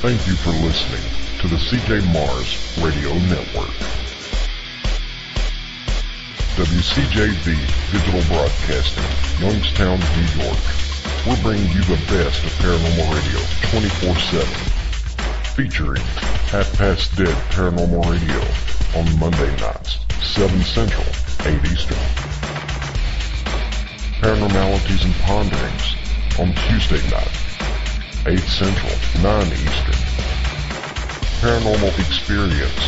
Thank you for listening to the CJ Mars Radio Network. WCJV Digital Broadcasting, Youngstown, New York. We're bringing you the best of paranormal radio 24/7. Featuring Half Past Dead Paranormal Radio on Monday nights, 7 Central, 8 Eastern. Paranormalities and Ponderings on Tuesday night, 8 Central, 9 Eastern. Paranormal Experience,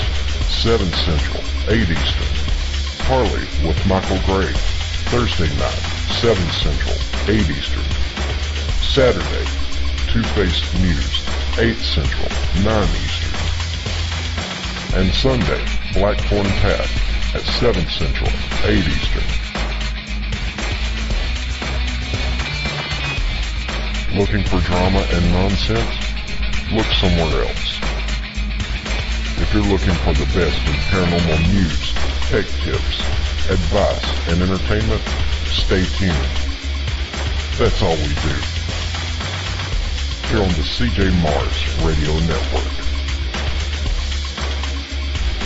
7 Central, 8 Eastern. Parley with Michael Gray, Thursday night, 7 Central, 8 Eastern. Saturday, Two-Faced News, 8 Central, 9 Eastern. And Sunday, Blackthorn Path at 7 Central, 8 Eastern. Looking for drama and nonsense? Look somewhere else. If you're looking for the best in paranormal news, tech tips, advice, and entertainment, stay tuned. That's all we do. Here on the CJ Mars Radio Network.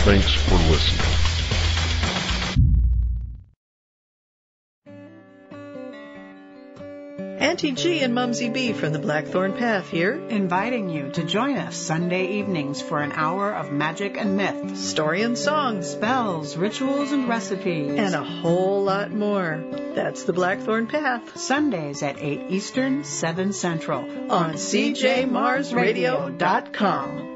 Thanks for listening. Auntie G and Mumsy B from the Blackthorn Path here, inviting you to join us Sunday evenings for an hour of magic and myth, story and songs, spells, rituals and recipes, and a whole lot more. That's the Blackthorn Path. Sundays at 8 Eastern, 7 Central on CJMarsRadio.com.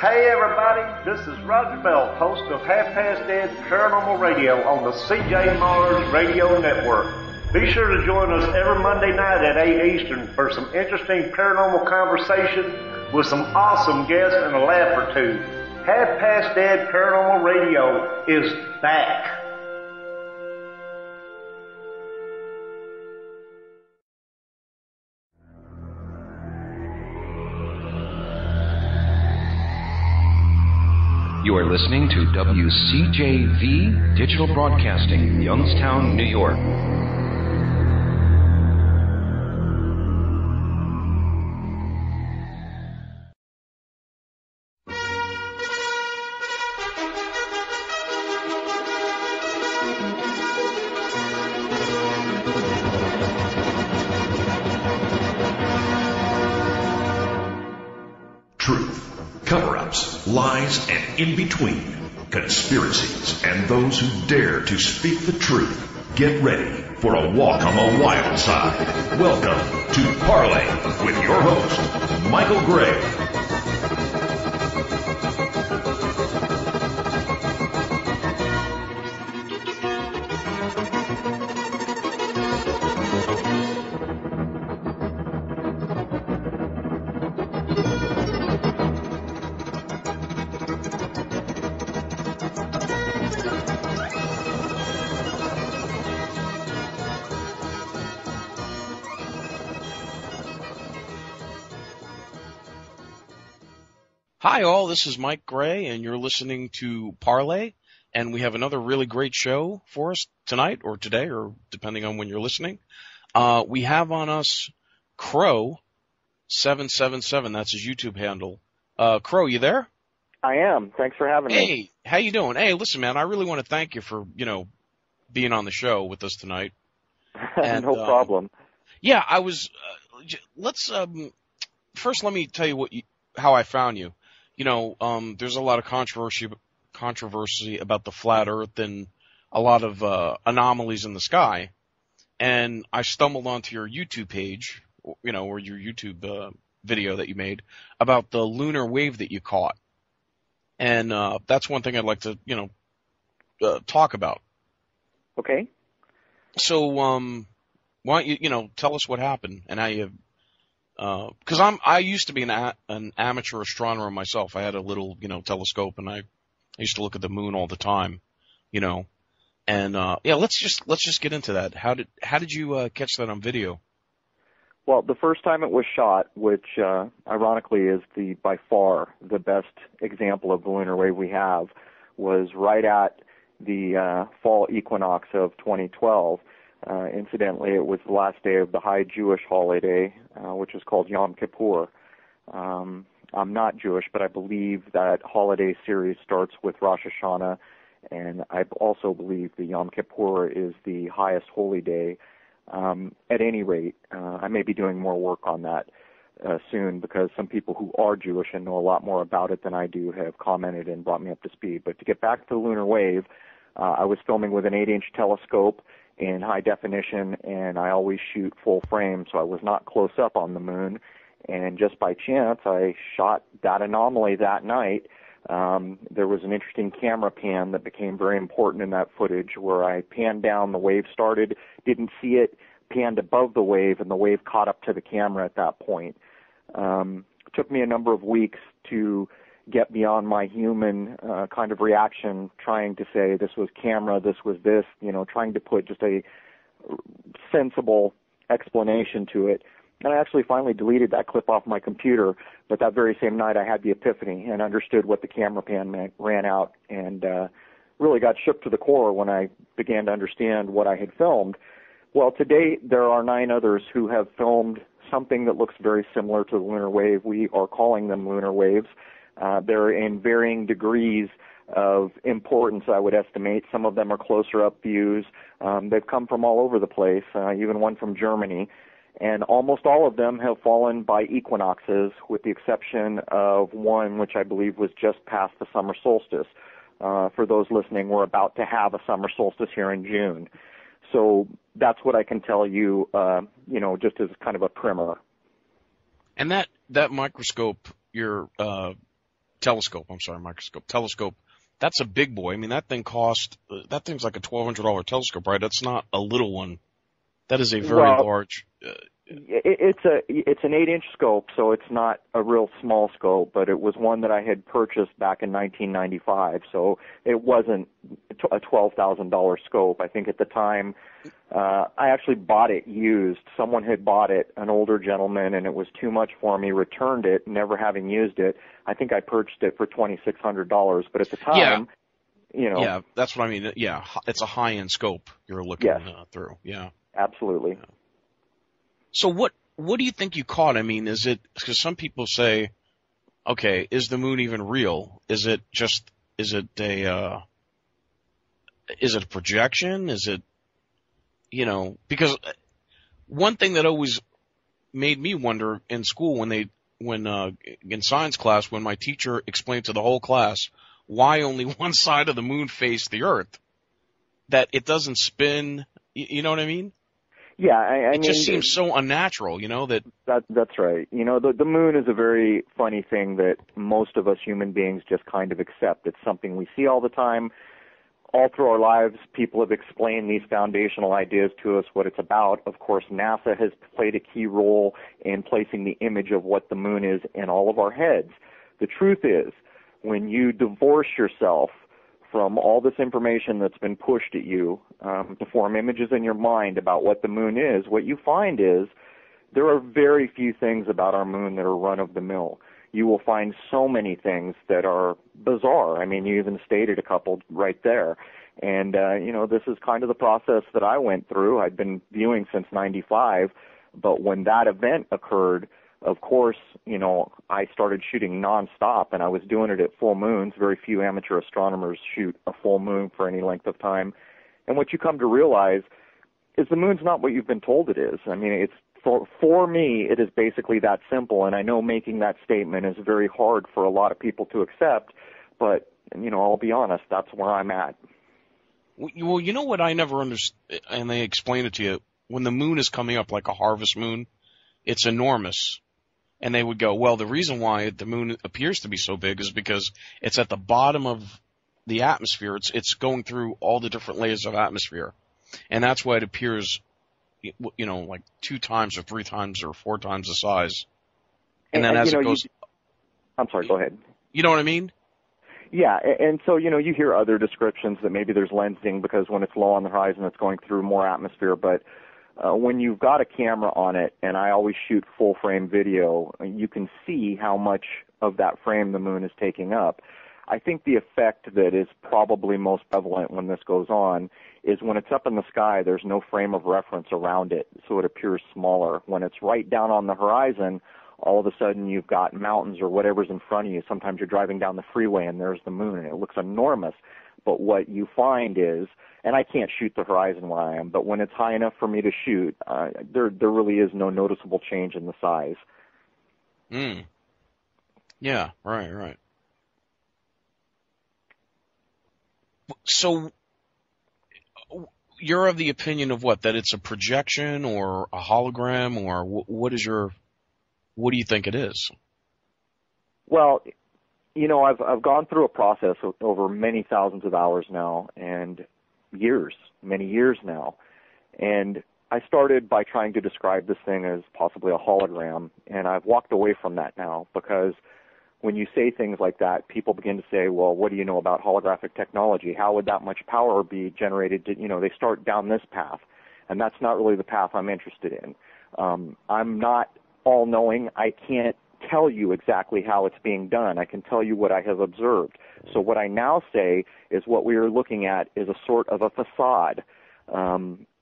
Hey everybody, this is Roger Bell, host of Half Past Dead Paranormal Radio on the CJ Mars Radio Network. Be sure to join us every Monday night at 8 Eastern for some interesting paranormal conversation with some awesome guests and a laugh or two. Half Past Dead Paranormal Radio is back. You are listening to WCJV Digital Broadcasting, Youngstown, New York. Lies and in between, conspiracies, and those who dare to speak the truth. Get ready for a walk on the wild side. Welcome to Parley with your host, Michael Gray. Hi all, this is Mike Gray, and you're listening to Parley, and we have another really great show for us tonight, or today, or depending on when you're listening. We have on us Crrow777, that's his YouTube handle. Crow, you there? I am. Thanks for having me. Hey, how you doing? Hey, listen, man, I really want to thank you for, being on the show with us tonight. And, no problem. Yeah, I was, first let me tell you how I found you. There's a lot of controversy about the flat earth and a lot of anomalies in the sky. And I stumbled onto your YouTube page, or your YouTube video that you made about the lunar wave that you caught. And that's one thing I'd like to, talk about. Okay. So why don't you, tell us what happened and how you... Because I used to be an amateur astronomer myself. I had a little, telescope, and I used to look at the moon all the time, And let's just get into that. How did you catch that on video? Well, the first time it was shot, which ironically is by far the best example of the lunar wave we have, was right at the fall equinox of 2012. Incidentally, it was the last day of the high Jewish holiday, which is called Yom Kippur. I'm not Jewish, but I believe that holiday series starts with Rosh Hashanah, and I also believe the Yom Kippur is the highest holy day. At any rate, I may be doing more work on that soon, because some people who are Jewish and know a lot more about it than I do have commented and brought me up to speed. But to get back to the lunar wave, I was filming with an 8-inch telescope in high definition, and I always shoot full frame, so I was not close up on the moon. And just by chance, I shot that anomaly that night. There was an interesting camera pan that became very important in that footage, where I panned down, the wave started, didn't see it, panned above the wave, and the wave caught up to the camera at that point. It took me a number of weeks to get beyond my human kind of reaction, trying to say this was camera, this was this, trying to put just a sensible explanation to it. And I actually finally deleted that clip off my computer, but that very same night I had the epiphany and understood what the camera pan meant, ran out, and really got shook to the core when I began to understand what I had filmed. Well, to date, there are 9 others who have filmed something that looks very similar to the lunar wave. We are calling them lunar waves. They're in varying degrees of importance, I would estimate. Some of them are closer up views. They've come from all over the place, even one from Germany. And almost all of them have fallen by equinoxes, with the exception of one which I believe was just past the summer solstice. For those listening, we're about to have a summer solstice here in June. So that's what I can tell you, just as kind of a primer. And that microscope, your telescope, that's a big boy. I mean, that thing's like a $1,200 telescope, right? That's not a little one. That is a very large. It's an 8-inch scope, so it's not a real small scope, but it was one that I had purchased back in 1995, so it wasn't a $12,000 scope. I think at the time, I actually bought it used. Someone had bought it, an older gentleman, and it was too much for me, returned it, never having used it. I think I purchased it for $2,600, but at the time, Yeah, that's what I mean. Yeah, it's a high-end scope you're looking through. Yeah. Absolutely. Yeah. So what do you think you caught? I mean, is it, because some people say, okay, is the moon even real? Is it a projection? Is it, because one thing that always made me wonder in school in science class, when my teacher explained to the whole class why only one side of the moon faced the earth, that it doesn't spin, you know what I mean? Yeah, I mean, it just seems so unnatural, That's right. The moon is a very funny thing that most of us human beings just kind of accept. It's something we see all the time. All through our lives, people have explained these foundational ideas to us, what it's about. Of course, NASA has played a key role in placing the image of what the moon is in all of our heads. The truth is, when you divorce yourself from all this information that's been pushed at you to form images in your mind about what the moon is, what you find is there are very few things about our moon that are run-of-the-mill. You will find so many things that are bizarre. I mean, you even stated a couple right there. And, this is kind of the process that I went through. I'd been viewing since 95, but when that event occurred, of course, I started shooting nonstop, and I was doing it at full moons. Very few amateur astronomers shoot a full moon for any length of time. And what you come to realize is the moon's not what you've been told it is. I mean, it's for me, it is basically that simple, and I know making that statement is very hard for a lot of people to accept, but, I'll be honest, that's where I'm at. Well, you know what I never understood, and they explain it to you, when the moon is coming up like a harvest moon, it's enormous. And they would go, well, the reason why the moon appears to be so big is because it's at the bottom of the atmosphere. It's going through all the different layers of atmosphere. And that's why it appears, like 2 times or 3 times or 4 times the size. And then as it goes... I'm sorry, go ahead. You know what I mean? Yeah, and so, you hear other descriptions that maybe there's lensing because when it's low on the horizon, it's going through more atmosphere, but when you've got a camera on it, and I always shoot full-frame video, you can see how much of that frame the moon is taking up. I think the effect that is probably most prevalent when this goes on is when it's up in the sky, there's no frame of reference around it, so it appears smaller. When it's right down on the horizon, all of a sudden you've got mountains or whatever's in front of you. Sometimes you're driving down the freeway and there's the moon, and it looks enormous. But what you find is, and I can't shoot the horizon where I am, but when it's high enough for me to shoot, there really is no noticeable change in the size. Yeah, right. So you're of the opinion of what? That it's a projection or a hologram, or what do you think it is? Well, I've gone through a process over many thousands of hours now and many years now. And I started by trying to describe this thing as possibly a hologram, and I've walked away from that now because when you say things like that, people begin to say, well, what do you know about holographic technology? How would that much power be generated? They start down this path, and that's not really the path I'm interested in. I'm not all-knowing. I can't tell you exactly how it's being done. I can tell you what I have observed. So what I now say is what we are looking at is a sort of a facade.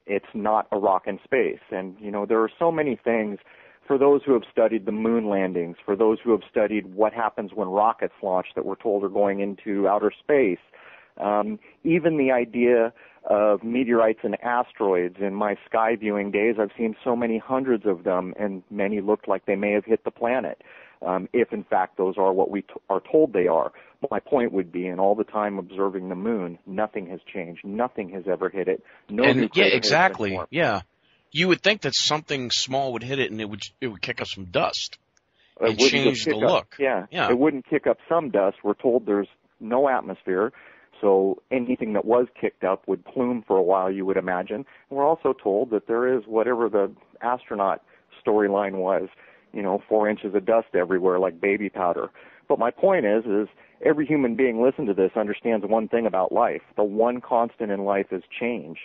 It's not a rock in space. And, there are so many things. For those who have studied the moon landings, for those who have studied what happens when rockets launch that we're told are going into outer space, even the idea of meteorites and asteroids. In my sky viewing days, I've seen so many hundreds of them, and many looked like they may have hit the planet, if in fact those are what we are told they are. My point would be, in all the time observing the moon, nothing has changed. Nothing has ever hit it. Exactly. Yeah. You would think that something small would hit it and it would kick up some dust and change the look. Yeah, it wouldn't kick up some dust. We're told there's no atmosphere, so anything that was kicked up would plume for a while, you would imagine. And we're also told that there is whatever the astronaut storyline was, 4 inches of dust everywhere like baby powder. But my point is every human being listening to this understands one thing about life. The one constant in life is change.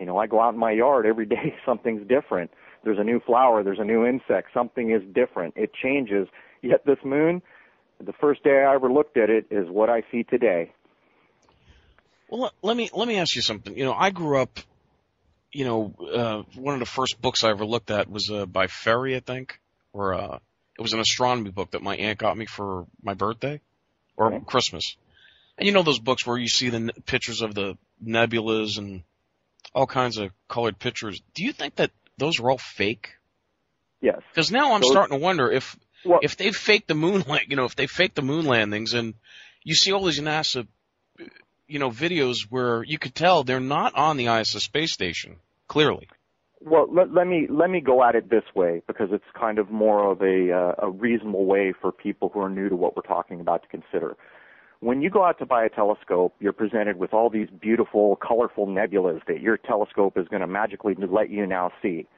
I go out in my yard every day, something's different. There's a new flower, there's a new insect, something is different. It changes. Yet this moon, the first day I ever looked at it is what I see today. Well, let me ask you something. I grew up, one of the first books I ever looked at was by Ferry, I think, or it was an astronomy book that my aunt got me for my birthday or Christmas. And those books where you see the pictures of the nebulas and all kinds of colored pictures. Do you think that those are all fake? Yes. Because now I'm starting to wonder if they faked the moon, if they faked the moon landings, and you see all these NASA, videos where you could tell they're not on the ISS space station, clearly. Well, let me go at it this way because it's kind of more of a reasonable way for people who are new to what we're talking about to consider. When you go out to buy a telescope, you're presented with all these beautiful, colorful nebulas that your telescope is going to magically let you now see.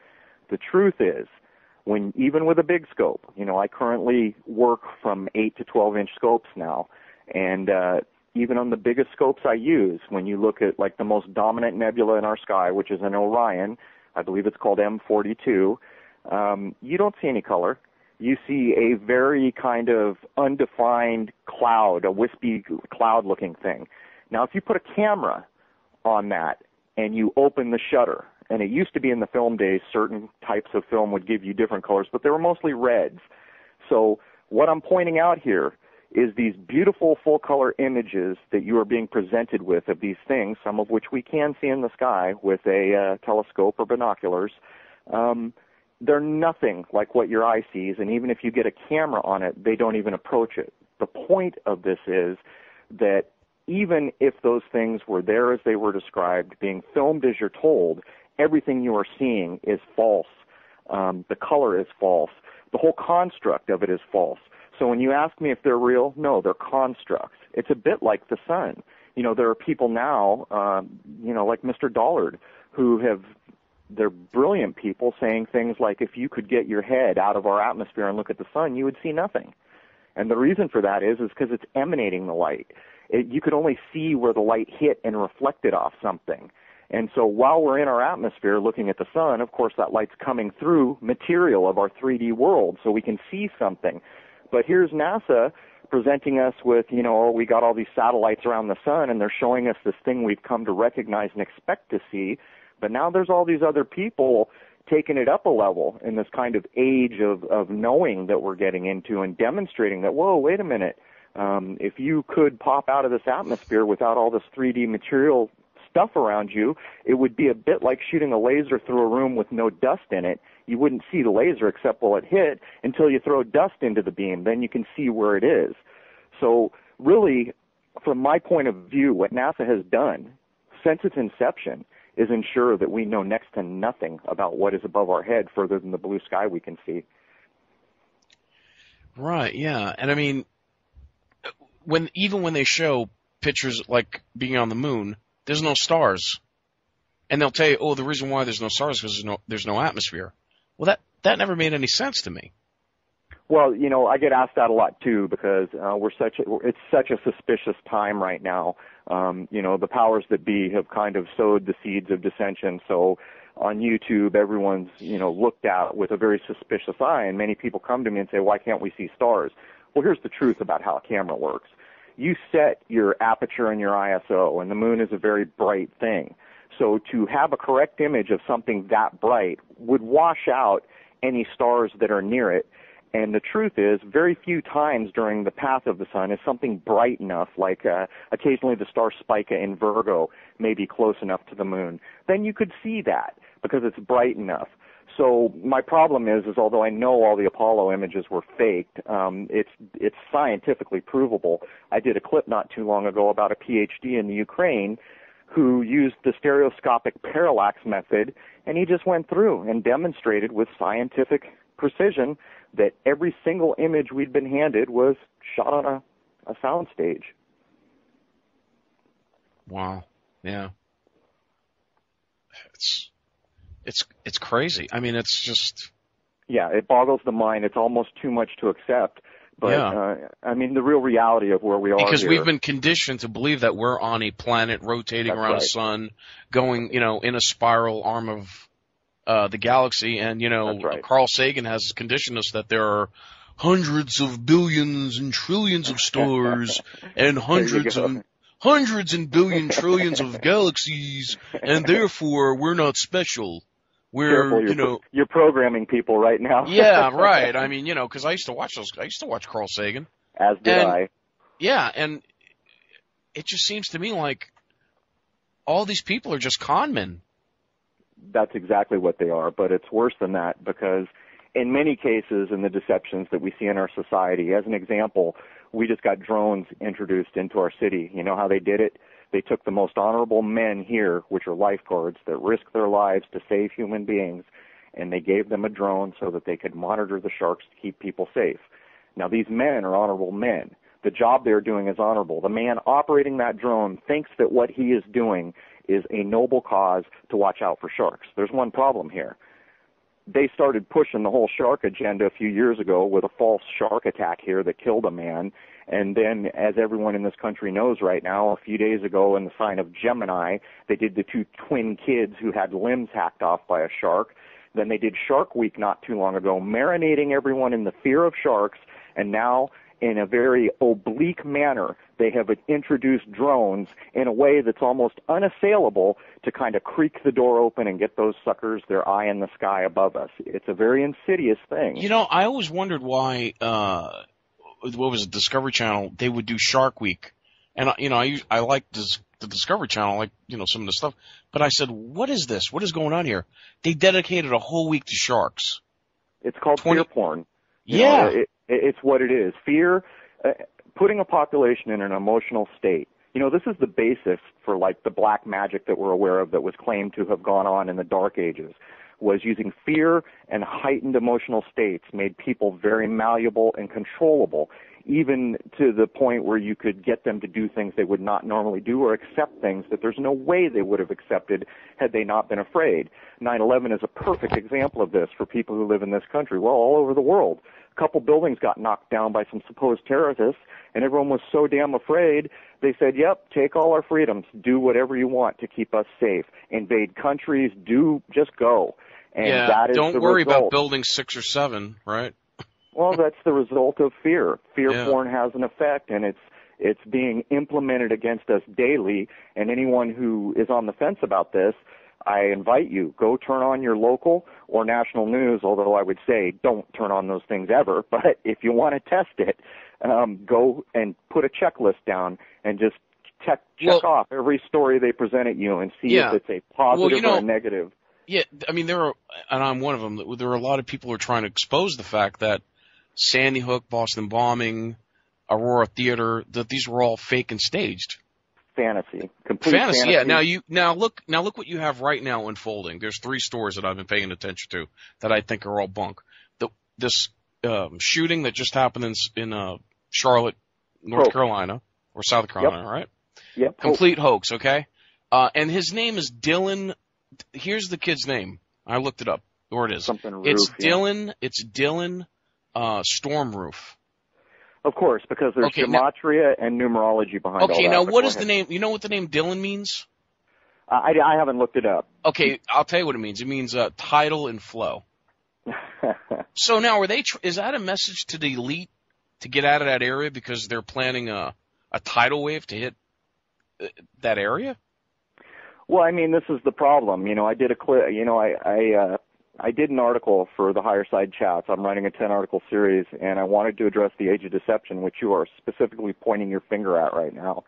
The truth is, even with a big scope, I currently work from 8 to 12-inch scopes now, and even on the biggest scopes I use, when you look at like the most dominant nebula in our sky, which is an Orion, I believe it's called M42, you don't see any color. You see a very kind of undefined cloud, a wispy cloud-looking thing. Now, if you put a camera on that and you open the shutter, and it used to be in the film days, certain types of film would give you different colors, but they were mostly reds. So what I'm pointing out here is these beautiful full-color images that you are being presented with of these things, some of which we can see in the sky with a telescope or binoculars. They're nothing like what your eye sees, and even if you get a camera on it, they don't even approach it. The point of this is that even if those things were there as they were described, being filmed as you're told, everything you are seeing is false. The color is false. The whole construct of it is false. So when you ask me if they're real, no, they're constructs. It's a bit like the sun. There are people now, like Mr. Dollard, they're brilliant people saying things like, if you could get your head out of our atmosphere and look at the sun, you would see nothing. And the reason for that is because it's emanating the light. You could only see where the light hit and reflected off something. And so while we're in our atmosphere looking at the sun, of course, that light's coming through material of our 3D world, so we can see something. But here's NASA presenting us with, we got all these satellites around the sun, and they're showing us this thing we've come to recognize and expect to see. But now there's all these other people taking it up a level in this kind of age of knowing that we're getting into and demonstrating that, whoa, wait a minute. If you could pop out of this atmosphere without all this 3D material stuff around you, it would be a bit like shooting a laser through a room with no dust in it. You wouldn't see the laser except while it hit until you throw dust into the beam. Then you can see where it is. So really, from my point of view, what NASA has done since its inception is ensure that we know next to nothing about what is above our head further than the blue sky we can see. Right, yeah. And I mean, even when they show pictures like being on the moon, there's no stars. And they'll tell you, oh, the reason why there's no stars is because there's no atmosphere. Well, that never made any sense to me. Well, I get asked that a lot too because it's such a suspicious time right now. The powers that be have kind of sowed the seeds of dissension. So on YouTube, everyone's, looked at with a very suspicious eye, and many people come to me and say, why can't we see stars? Well, here's the truth about how a camera works. You set your aperture and your ISO, and the moon is a very bright thing. So to have a correct image of something that bright would wash out any stars that are near it. And the truth is, very few times during the path of the sun is something bright enough, like occasionally the star Spica in Virgo may be close enough to the moon. Then you could see that because it's bright enough. So my problem is although I know all the Apollo images were faked, it's scientifically provable. I did a clip not too long ago about a PhD in the Ukraine who used the stereoscopic parallax method, and he just went through and demonstrated with scientific precision that every single image we'd been handed was shot on a sound stage. Wow. Yeah. It's crazy. I mean, it's just... Yeah, it boggles the mind. It's almost too much to accept. But, yeah. The real reality of where we are because here, we've been conditioned to believe that we're on a planet rotating That's around right. a sun, going, in a spiral arm of the galaxy. And, That's right. Carl Sagan has conditioned us that there are hundreds of billions and trillions of stars and hundreds and billion trillions of galaxies, and therefore we're not special. We're, you're programming people right now. Yeah, right. I mean, because I used to watch Carl Sagan. As did I. Yeah, and it just seems to me like all these people are just con men. That's exactly what they are, but it's worse than that because in many cases in the deceptions that we see in our society, as an example, we just got drones introduced into our city. You know how they did it? They took the most honorable men here, which are lifeguards that risk their lives to save human beings, and they gave them a drone so that they could monitor the sharks to keep people safe. Now, these men are honorable men. The job they're doing is honorable. The man operating that drone thinks that what he is doing is a noble cause to watch out for sharks. There's one problem here. They started pushing the whole shark agenda a few years ago with a false shark attack here that killed a man. And then, as everyone in this country knows right now, a few days ago in the sign of Gemini, they did the two twin kids who had limbs hacked off by a shark. Then they did Shark Week not too long ago, marinating everyone in the fear of sharks. And now, in a very oblique manner, they have introduced drones in a way that's almost unassailable to kind of creak the door open and get those suckers their eye in the sky above us. It's a very insidious thing. I always wondered why, what was it, Discovery Channel, they would do Shark Week. And, I like the Discovery Channel, like, some of the stuff. But I said, what is this? What is going on here? They dedicated a whole week to sharks. It's called fear porn. Yeah. It's what it is. Fear, putting a population in an emotional state. This is the basis for, like, the black magic that we're aware of that was claimed to have gone on in the Dark Ages, was using fear and heightened emotional states made people very malleable and controllable, even to the point where you could get them to do things they would not normally do or accept things that there's no way they would have accepted had they not been afraid. 9/11 is a perfect example of this for people who live in this country, well, all over the world. A couple buildings got knocked down by some supposed terrorists, and everyone was so damn afraid, they said, yep, take all our freedoms, do whatever you want to keep us safe, invade countries, just go. And that is don't the worry result. about building 6 or 7, right? Well, that's the result of fear. Fear porn has an effect, and it's being implemented against us daily. And anyone who is on the fence about this, I invite you, go turn on your local or national news, although I would say don't turn on those things ever. But if you want to test it, go and put a checklist down and just check off every story they present at you and see if it's a positive or a negative. Yeah, I mean, and I'm one of them, there are a lot of people who are trying to expose the fact that Sandy Hook, Boston bombing, Aurora Theater, that these were all fake and staged. Complete fantasy. Yeah. Now look what you have right now unfolding. There's 3 stories that I've been paying attention to that I think are all bunk. This shooting that just happened in Charlotte, North Carolina, or South Carolina, right? Yep. Complete hoax. Okay. And his name is Dylan. Here's the kid's name. I looked it up. Where it is. Dylan. It's Dylan Stormroof. Of course, because there's gematria and numerology behind all that. Okay, now what is the name? You know what the name Dylan means? I haven't looked it up. Okay, I'll tell you what it means. It means tidal and flow. So now, is that a message to the elite to get out of that area because they're planning a tidal wave to hit that area? Well, I mean, this is the problem. I did I did an article for the Higher Side Chats. I'm writing a 10-article series, and I wanted to address the age of deception, which you are specifically pointing your finger at right now.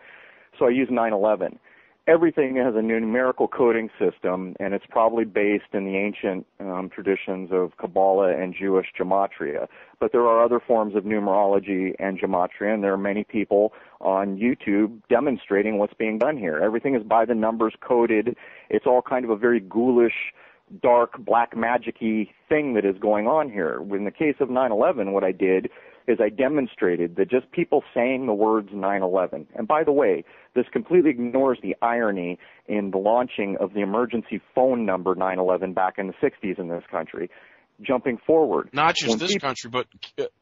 So I used 9/11. Everything has a numerical coding system, and it's probably based in the ancient traditions of Kabbalah and Jewish gematria. But there are other forms of numerology and gematria, and there are many people on YouTube demonstrating what's being done here. Everything is by the numbers coded. It's all kind of a very ghoulish, dark, black magic-y thing that is going on here. In the case of 9/11, what I did is I demonstrated that just people saying the words 9/11, and by the way, this completely ignores the irony in the launching of the emergency phone number 9/11 back in the 60s in this country. Jumping forward. Not just this country, but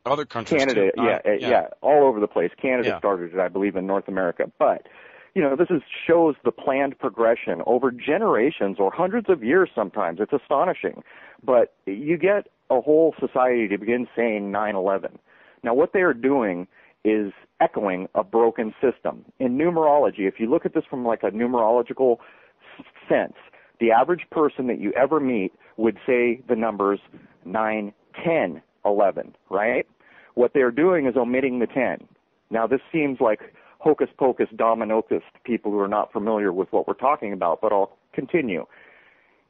other countries Canada, too. all over the place. Canada started it, I believe, in North America. But this shows the planned progression over generations or hundreds of years sometimes. It's astonishing. But you get a whole society to begin saying 9/11. Now, what they are doing is echoing a broken system. In numerology, if you look at this from like a numerological sense, the average person that you ever meet would say the numbers 9, 10, 11, right? What they're doing is omitting the 10. Now, this seems like hocus pocus dominocus to people who are not familiar with what we're talking about, but I'll continue.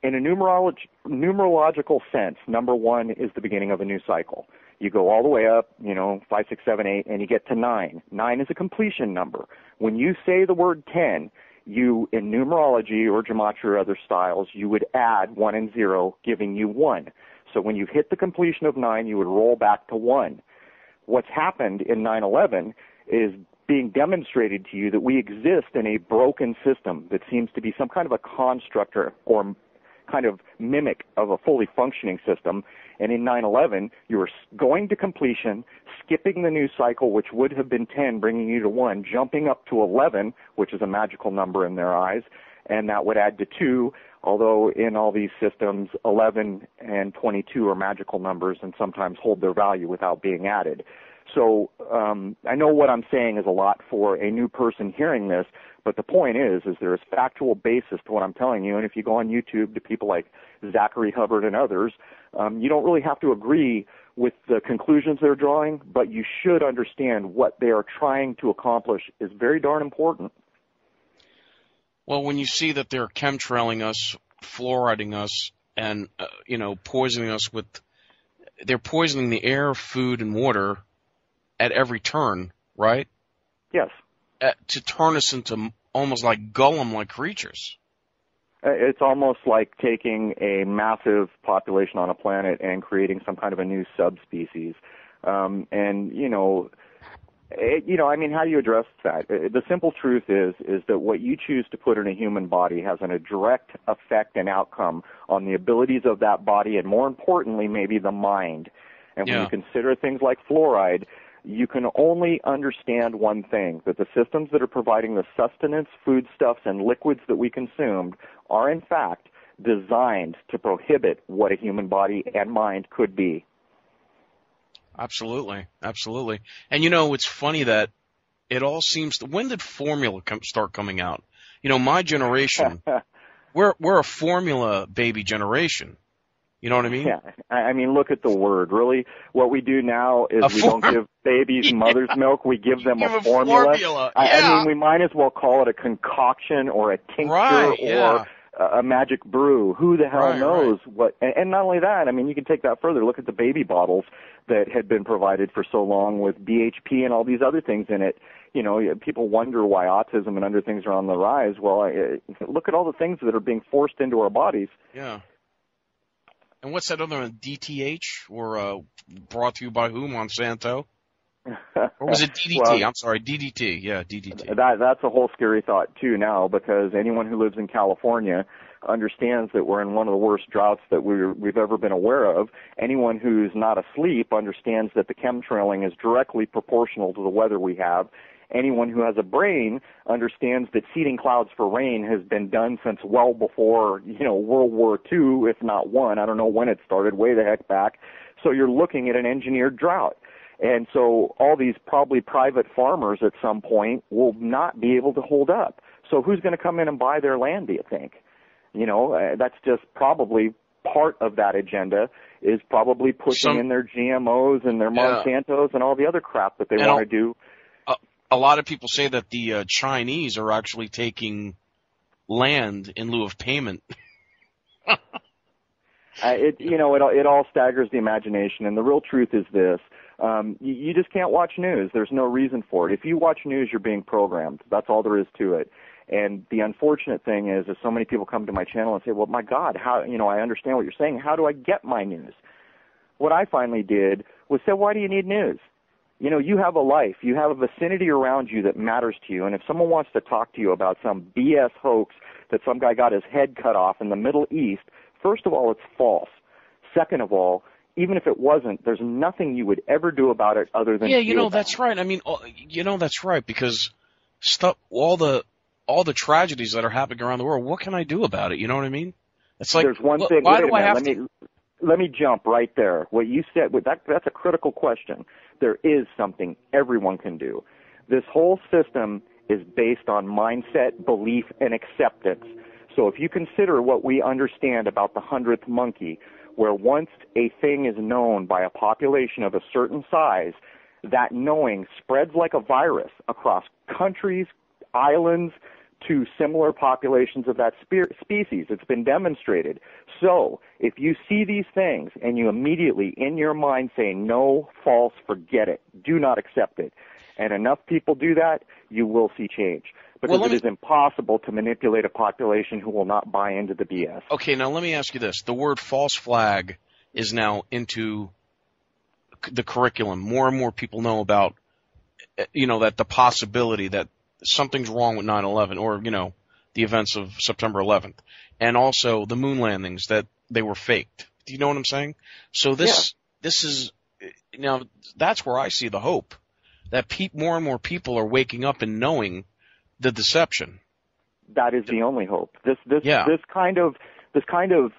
In a numerological sense, number 1 is the beginning of a new cycle. You go all the way up, 5, 6, 7, 8, and you get to 9. 9 is a completion number. When you say the word 10, you, in numerology or gematria or other styles, you would add 1 and 0, giving you 1. So when you hit the completion of 9, you would roll back to 1. What's happened in 9/11 is being demonstrated to you that we exist in a broken system that seems to be some kind of a construct or kind of mimic of a fully functioning system. And in 9/11, you were going to completion, skipping the new cycle, which would have been 10, bringing you to 1, jumping up to 11, which is a magical number in their eyes, and that would add to 2, although in all these systems, 11 and 22 are magical numbers and sometimes hold their value without being added. So I know what I'm saying is a lot for a new person hearing this, but the point is there is factual basis to what I'm telling you. And if you go on YouTube to people like Zachary Hubbard and others, you don't really have to agree with the conclusions they're drawing, but you should understand what they are trying to accomplish is very darn important. Well, when you see that they're chemtrailing us, fluoriding us, and poisoning us they're poisoning the air, food, and water at every turn, right? Yes. To turn us into almost like Gollum-like creatures. It's almost like taking a massive population on a planet and creating some kind of a new subspecies. How do you address that? The simple truth is that what you choose to put in a human body has a direct effect and outcome on the abilities of that body and, more importantly, maybe the mind. And when you consider things like fluoride, you can only understand one thing, that the systems that are providing the sustenance, foodstuffs, and liquids that we consumed are, in fact, designed to prohibit what a human body and mind could be. Absolutely. Absolutely. And you know, it's funny that it all seems to, when did formula start coming out? You know, my generation, we're a formula baby generation. You know what I mean? Yeah. I mean, look at the word. Really, what we do now is we don't give babies mother's milk. We give them a formula. Yeah. I mean, we might as well call it a concoction or a tincture or a magic brew. Who the hell knows what? And not only that, I mean, you can take that further. Look at the baby bottles that had been provided for so long with BHP and all these other things in it. You know, people wonder why autism and other things are on the rise. Well, look at all the things that are being forced into our bodies. Yeah. And what's that other one? DTH? Or brought to you by who? Monsanto? Or was it DDT? Well, I'm sorry, DDT. Yeah, DDT. That's a whole scary thought, too, now, because anyone who lives in California understands that we're in one of the worst droughts that we've ever been aware of. Anyone who's not asleep understands that the chemtrailing is directly proportional to the weather we have. Anyone who has a brain understands that seeding clouds for rain has been done since well before, World War II, if not one. I don't know when it started, way the heck back. So you're looking at an engineered drought. And so all these probably private farmers at some point will not be able to hold up. So who's going to come in and buy their land, do you think? That's just probably part of that agenda, is probably pushing in their GMOs and their Monsantos and all the other crap that they want to do. A lot of people say that the Chinese are actually taking land in lieu of payment. It all staggers the imagination, and the real truth is this. You just can't watch news. There's no reason for it. If you watch news, you're being programmed. That's all there is to it. And the unfortunate thing is so many people come to my channel and say, well, my God, how, I understand what you're saying. How do I get my news? What I finally did was say, why do you need news? You have a life. You have a vicinity around you that matters to you. And if someone wants to talk to you about some BS hoax that some guy got his head cut off in the Middle East, first of all, it's false. Second of all, even if it wasn't, there's nothing you would ever do about it other than that's right. I mean, that's right, because all the tragedies that are happening around the world, what can I do about it? You know what I mean? It's like, there's one thing. Why do I have to? Let me jump right there. What you said, that's a critical question. There is something everyone can do. This whole system is based on mindset, belief, and acceptance. So if you consider what we understand about the 100th monkey, where once a thing is known by a population of a certain size, that knowing spreads like a virus across countries, islands, to similar populations of that species. It's been demonstrated. So if you see these things and you immediately in your mind say, no, false, forget it, do not accept it, and enough people do that, you will see change. Because it is impossible to manipulate a population who will not buy into the BS. Okay, now let me ask you this. The word false flag is now into the curriculum. More and more people know about, that the possibility that something's wrong with 9/11 or, the events of September 11th. And also the moon landings, that they were faked. Do you know what I'm saying? So this is, that's where I see the hope. That more and more people are waking up and knowing the deception. That is the only hope. This kind of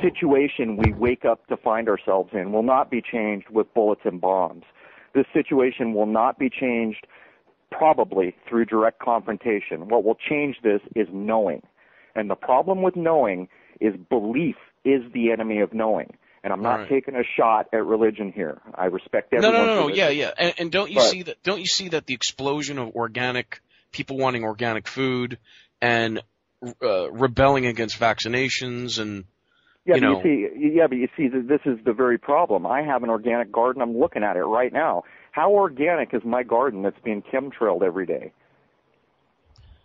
situation we wake up to find ourselves in will not be changed with bullets and bombs. This situation will not be changed probably through direct confrontation. What will change this is knowing. And the problem with knowing is belief is the enemy of knowing. And I'm not taking a shot at religion here. I respect everyone. No. Yeah. And don't you see that the explosion of people wanting organic food and rebelling against vaccinations and but you see, this is the very problem. I have an organic garden. I'm looking at it right now. How organic is my garden that's being chemtrailed every day?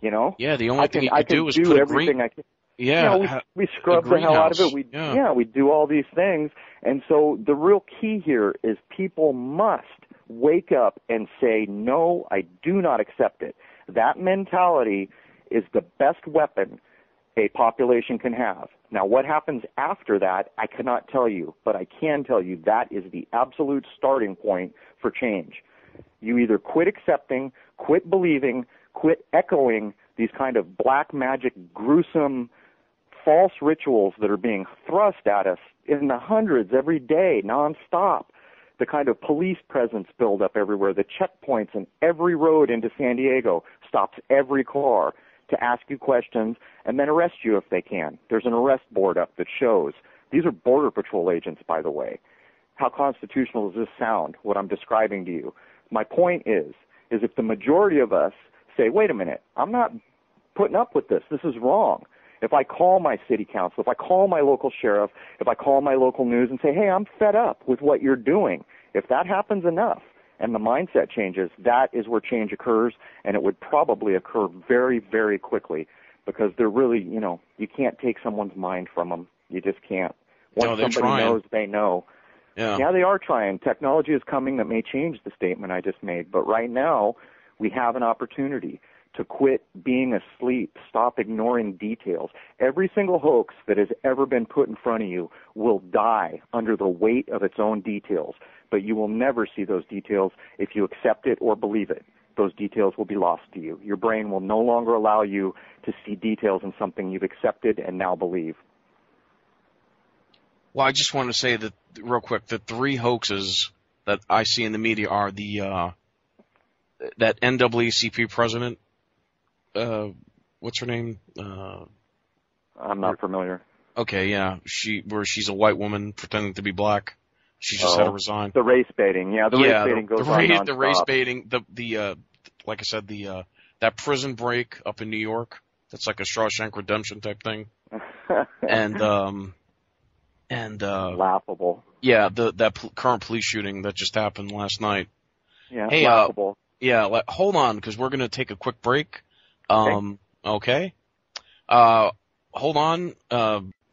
Yeah, the only thing you can do is put everything I can. Yeah, we scrub the hell out of it. We do all these things. And so the real key here is people must wake up and say, no, I do not accept it. That mentality is the best weapon a population can have. Now, what happens after that, I cannot tell you, but I can tell you that is the absolute starting point for change. You either quit accepting, quit believing, quit echoing these kind of black magic, gruesome, false rituals that are being thrust at us in the hundreds every day, nonstop. the kind of police presence build up everywhere, the checkpoints in every road into San Diego, stops every car to ask you questions and then arrest you if they can. There's an arrest board up that shows. These are Border Patrol agents, by the way. How constitutional does this sound, what I'm describing to you? My point is if the majority of us say, wait a minute, I'm not putting up with this. This is wrong. If I call my city council, if I call my local sheriff, if I call my local news and say, hey, I'm fed up with what you're doing, if that happens enough and the mindset changes, that is where change occurs, and it would probably occur very, very quickly because they're really, you can't take someone's mind from them. You just can't. Once somebody knows, they know. Yeah, they are trying. Technology is coming that may change the statement I just made, but right now we have an opportunity to quit being asleep, stop ignoring details. Every single hoax that has ever been put in front of you will die under the weight of its own details, but you will never see those details if you accept it or believe it. Those details will be lost to you. Your brain will no longer allow you to see details in something you've accepted and now believe. Well, I just want to say that real quick, the three hoaxes that I see in the media are that NAACP president, what's her name? I'm not familiar. Okay, yeah, she's a white woman pretending to be black. She just had to resign. The race baiting, race baiting goes on nonstop. The race baiting, like I said, that prison break up in New York. That's like a Shawshank Redemption type thing. And laughable. Yeah, that current police shooting that just happened last night. Yeah, hey, laughable. Hold on, because we're gonna take a quick break. Okay. Hold on.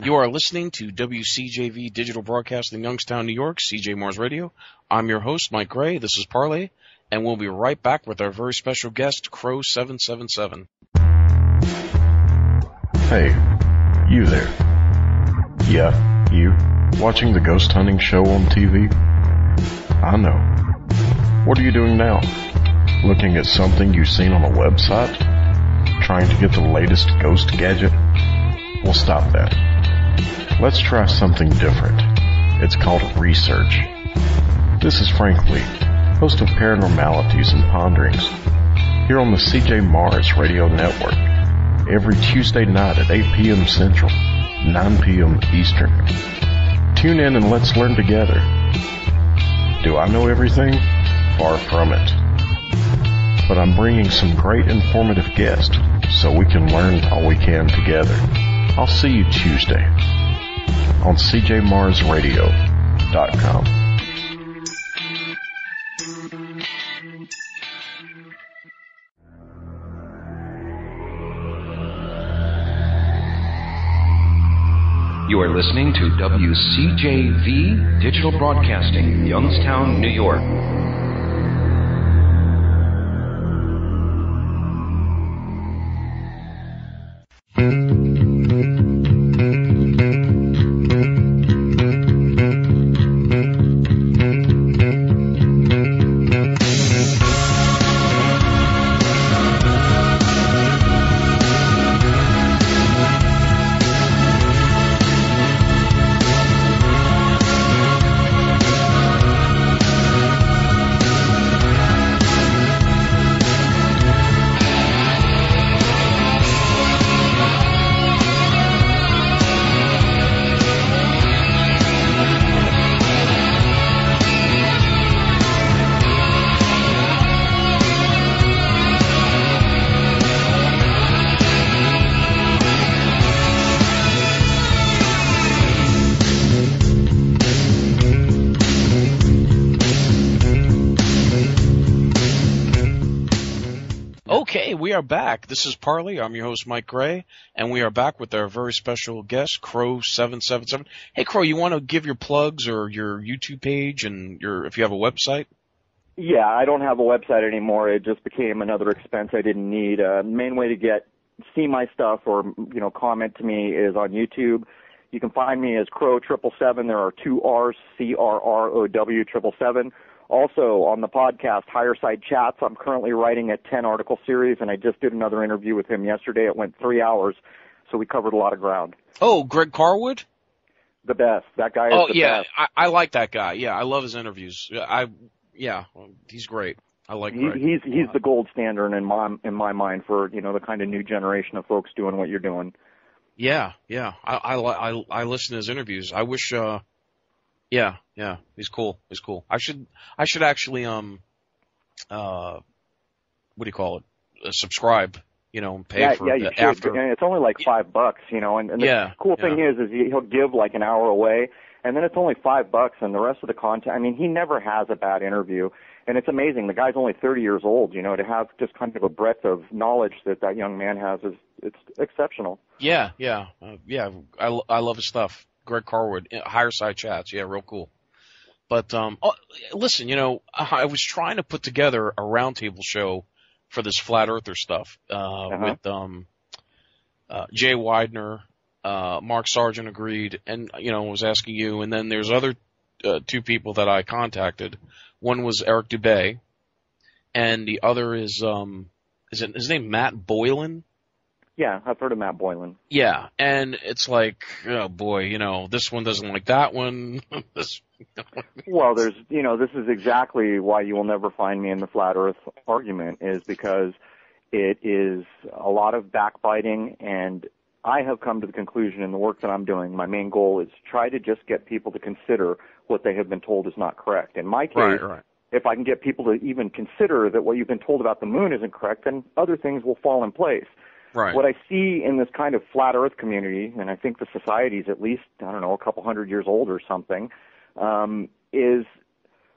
You are listening to WCJV Digital Broadcasting, Youngstown, New York, CJ Mars Radio. I'm your host, Mike Gray. This is Parley, and we'll be right back with our very special guest, Crrow777. Hey, you there. Yeah. You, watching the ghost hunting show on TV? I know. What are you doing now? Looking at something you've seen on a website? Trying to get the latest ghost gadget? Well, stop that. Let's try something different. It's called research. This is Frank Lee, host of Paranormalities and Ponderings, here on the CJ Mars Radio Network, every Tuesday night at 8 p.m. Central, 9 p.m. Eastern. Tune in and let's learn together. Do I know everything? Far from it. But I'm bringing some great informative guests so we can learn all we can together. I'll see you Tuesday on CJMarsRadio.com. You are listening to WCJV Digital Broadcasting, Youngstown, New York. Okay, we are back. This is Parley. I'm your host, Mike Gray, and we are back with our very special guest, Crrow777. Hey, Crow, you want to give your plugs or your YouTube page and if you have a website? Yeah, I don't have a website anymore. It just became another expense I didn't need. Main way to see my stuff or comment to me is on YouTube. You can find me as Crrow777. There are two R's, CRROW777. Also, on the podcast, Higher Side Chats, I'm currently writing a 10-article series, and I just did another interview with him yesterday. It went 3 hours, so we covered a lot of ground. Oh, Greg Carwood? The best. That guy is Oh the yeah, best. I like that guy. Yeah, I love his interviews. He's great. I like Greg. He's the gold standard in my mind for the kind of new generation of folks doing what you're doing. Yeah. I listen to his interviews. I wish. Yeah. He's cool. I should actually what do you call it? Subscribe. And pay for you it should. after. And it's only like $5, and the cool thing is he'll give like an hour away, and then it's only $5, and the rest of the content. I mean, he never has a bad interview, and it's amazing. The guy's only 30 years old. To have just kind of a breadth of knowledge that young man has it's exceptional. Yeah. I love his stuff. Greg Carwood, Higher Side Chats. Yeah, real cool. But listen, I was trying to put together a roundtable show for this flat earther stuff with Jay Widener, Mark Sargent agreed, and was asking you, and then there's other two people that I contacted. One was Eric Dubay, and the other is his name Matt Boylan? Yeah, I've heard of Matt Boylan. Yeah, and it's like, oh boy, this one doesn't like that one. Well, this is exactly why you will never find me in the flat earth argument, is because it is a lot of backbiting, and I have come to the conclusion in the work that I'm doing, my main goal is to try to just get people to consider what they have been told is not correct. In my case, right. If I can get people to even consider that what you've been told about the moon isn't correct, then other things will fall in place. Right. What I see in this kind of flat earth community, and I think the society is at least, a couple hundred years old or something, is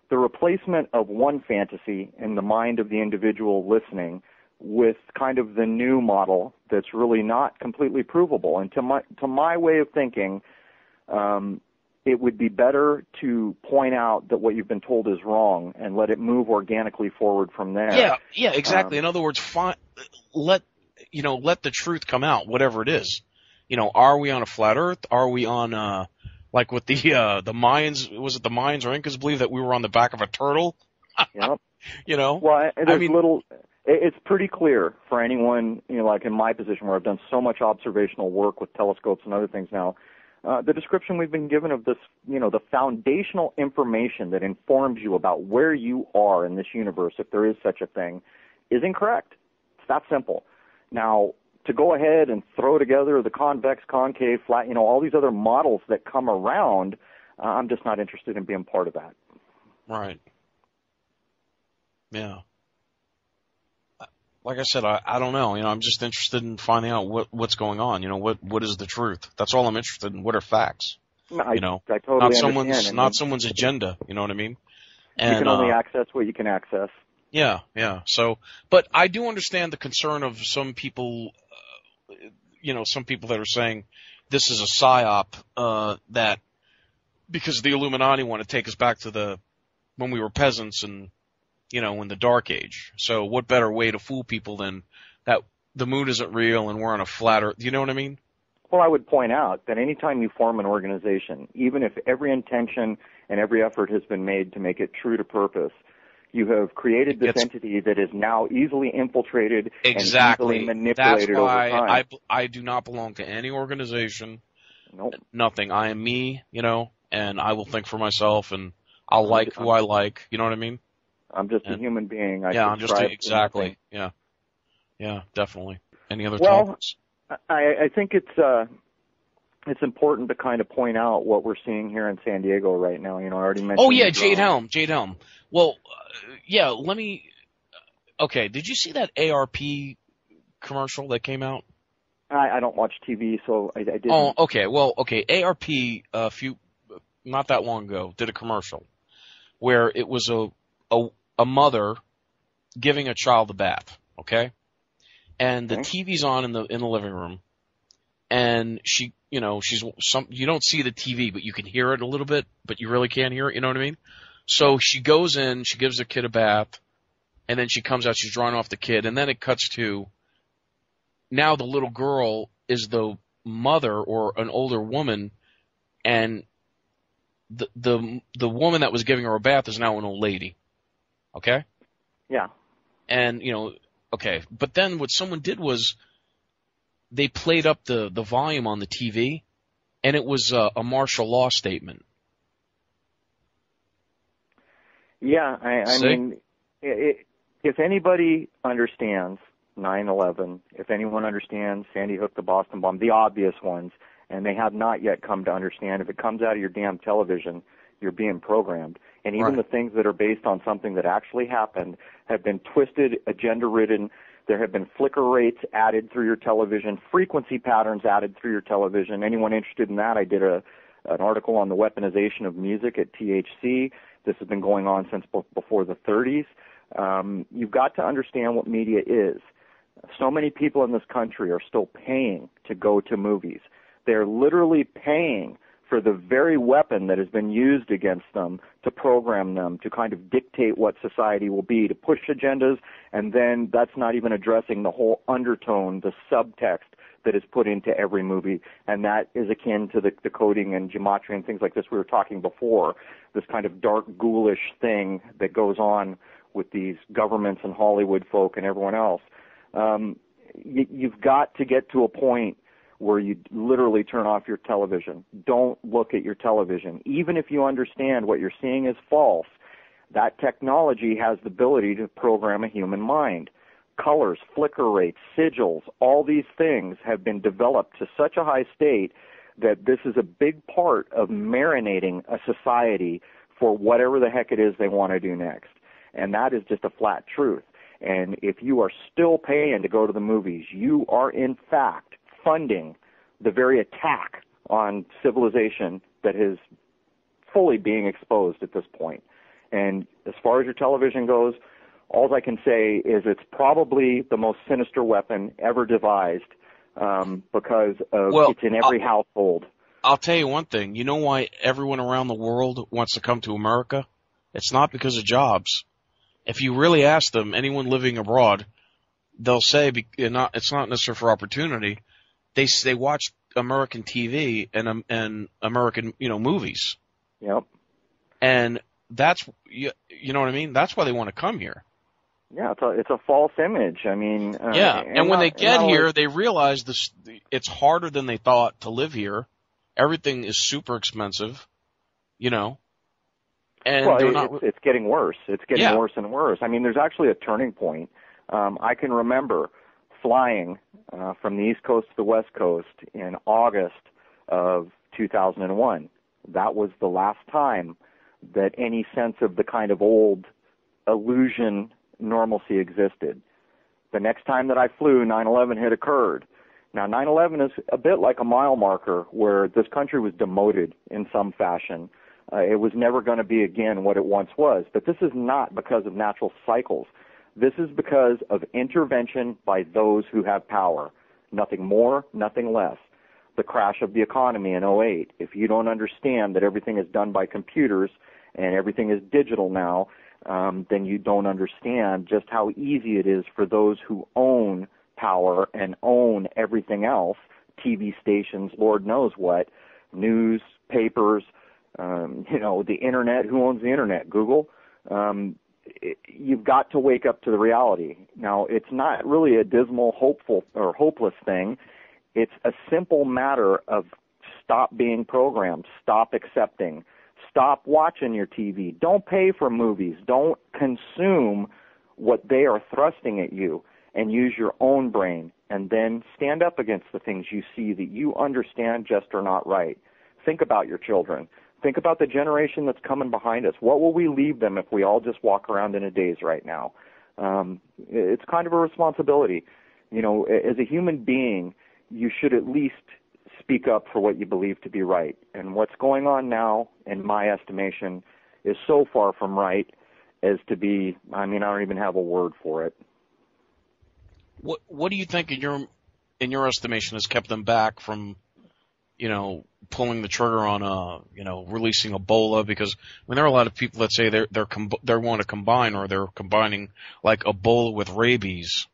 the replacement of one fantasy in the mind of the individual listening with kind of the new model that's really not completely provable. And to my way of thinking, it would be better to point out that what you've been told is wrong and let it move organically forward from there. Yeah, exactly. In other words, let the truth come out, whatever it is. Are we on a flat Earth? Are we on like with the Mayans? Was it the Mayans or Incas believe that we were on the back of a turtle? Yep. Well, it's pretty clear for anyone, like in my position where I've done so much observational work with telescopes and other things now. The description we've been given of this, the foundational information that informs you about where you are in this universe, if there is such a thing, is incorrect. It's that simple. Now, to go ahead and throw together the convex, concave, flat, all these other models that come around, I'm just not interested in being part of that. Right. Yeah. Like I said, I don't know. I'm just interested in finding out what's going on. What is the truth? That's all I'm interested in. What are facts? I totally understand. Not someone's agenda. You know what I mean? And, you can only access what you can access. Yeah. So, but I do understand the concern of some people, some people that are saying this is a psyop, that because the Illuminati want to take us back to when we were peasants and, in the Dark Age. So what better way to fool people than that the moon isn't real and we're on a flat Earth? You know what I mean? Well, I would point out that anytime you form an organization, even if every intention and every effort has been made to make it true to purpose, you have created this entity that is now easily infiltrated and easily manipulated over time. That's why I do not belong to any organization. Nope. Nothing. I am me, and I will think for myself, and I'll like who I like. You know what I mean? I'm just a human being. Exactly. Yeah, definitely. Any other topics? I think it's important to kind of point out what we're seeing here in San Diego right now. I already mentioned. Oh yeah, Jade Helm. Well, okay, did you see that ARP commercial that came out? I don't watch TV, so I didn't. Oh, okay. Well, okay. ARP not that long ago did a commercial where it was a mother giving a child a bath, okay? And the TV's on in the living room, and you don't see the TV, but you can hear it a little bit, but you really can't hear it, you know what I mean? So she goes in, she gives the kid a bath, and then she comes out, she's drying off the kid, and then it cuts to now the little girl is the mother or an older woman, and the woman that was giving her a bath is now an old lady. Okay? Yeah. And, okay. But then what someone did was they played up the volume on the TV, and it was a martial law statement. Yeah, I mean, if anybody understands 9/11, if anyone understands Sandy Hook, the Boston bomb, the obvious ones, and they have not yet come to understand, if it comes out of your damn television, you're being programmed. And even the things that are based on something that actually happened have been twisted, agenda-ridden. There have been flicker rates added through your television, frequency patterns added through your television. Anyone interested in that, I did an article on the weaponization of music at THC. This has been going on since before the 30s. You've got to understand what media is. So many people in this country are still paying to go to movies. They're literally paying for the very weapon that has been used against them to program them, to kind of dictate what society will be, to push agendas, and then that's not even addressing the whole undertone, the subtext that is put into every movie, and that is akin to the coding and gematria and things like this we were talking before, this kind of dark, ghoulish thing that goes on with these governments and Hollywood folk and everyone else. You've got to get to a point where you literally turn off your television. Don't look at your television. Even if you understand what you're seeing is false, that technology has the ability to program a human mind. Colors, flicker rates, sigils, all these things have been developed to such a high state that this is a big part of marinating a society for whatever the heck it is they want to do next. And that is just a flat truth. And if you are still paying to go to the movies, you are in fact funding the very attack on civilization that is fully being exposed at this point. And as far as your television goes, all I can say is it's probably the most sinister weapon ever devised because it's in every household. I'll tell you one thing. You know why everyone around the world wants to come to America? It's not because of jobs. If you really ask them, anyone living abroad, they'll say it's not necessarily for opportunity. They watch American TV and American movies. Yep. And that's you know what I mean. That's why they want to come here. Yeah, it's a false image. I mean, and when they get here, they realize it's harder than they thought to live here. Everything is super expensive, And it's getting worse. It's getting worse and worse. I mean, there's actually a turning point. I can remember flying from the East Coast to the West Coast in August of 2001. That was the last time that any sense of the kind of old illusion normalcy existed. The next time that I flew, 9/11 had occurred. Now, 9/11 is a bit like a mile marker where this country was demoted in some fashion. It was never going to be again what it once was. But this is not because of natural cycles. This is because of intervention by those who have power. Nothing more, nothing less. The crash of the economy in 2008. If you don't understand that everything is done by computers and everything is digital now, then you don't understand just how easy it is for those who own power and own everything else, TV stations, Lord knows what, newspapers, the Internet. Who owns the Internet? Google. You've got to wake up to the reality. Now, it's not really a dismal, hopeful, or hopeless thing. It's a simple matter of stop being programmed, stop accepting, stop watching your TV. Don't pay for movies. Don't consume what they are thrusting at you, and use your own brain, and then stand up against the things you see that you understand just are not right. Think about your children. Think about the generation that's coming behind us. What will we leave them if we all just walk around in a daze right now? It's kind of a responsibility. As a human being, you should at least speak up for what you believe to be right. And what's going on now, in my estimation, is so far from right as to be, I don't even have a word for it. What do you think in your estimation has kept them back from pulling the trigger on releasing Ebola? Because there are a lot of people that say they want to combine, or they're combining like Ebola with rabies.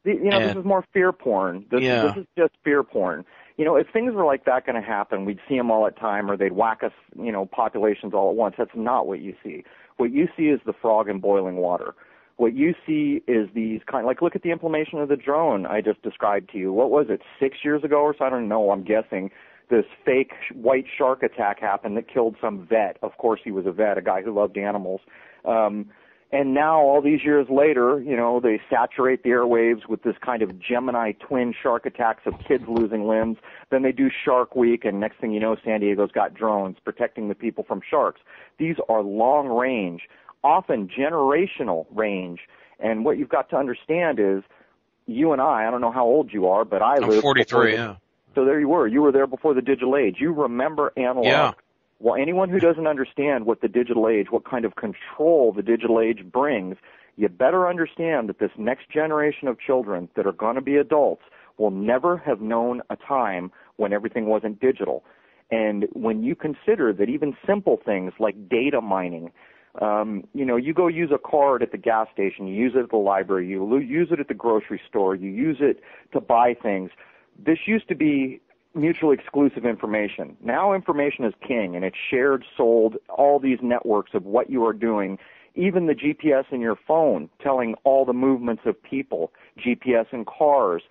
This is more fear porn. This is just fear porn. If things were like that going to happen, we'd see them all at time, or they'd whack us, populations all at once. That's not what you see. What you see is the frog in boiling water. What you see is these look at the implementation of the drone I just described to you. What was it, 6 years ago or so? I don't know. I'm guessing this fake white shark attack happened that killed some vet. Of course, he was a vet, a guy who loved animals. And now, all these years later, they saturate the airwaves with this kind of Gemini twin shark attacks of kids losing limbs. Then they do Shark Week, and next thing you know, San Diego's got drones protecting the people from sharks. These are long range, often generational range. And what you've got to understand is, you and I don't know how old you are, but I'm 43, yeah. So there you were. You were there before the digital age. You remember analog. Yeah. Well, anyone who doesn't understand what the digital age, what kind of control the digital age brings, you better understand that this next generation of children that are going to be adults will never have known a time when everything wasn't digital. And when you consider that even simple things like data mining, you go use a card at the gas station, you use it at the library, you use it at the grocery store, you use it to buy things. This used to be mutually exclusive information. Now information is king, and it's shared, sold, all these networks of what you are doing, even the GPS in your phone telling all the movements of people, GPS in cars.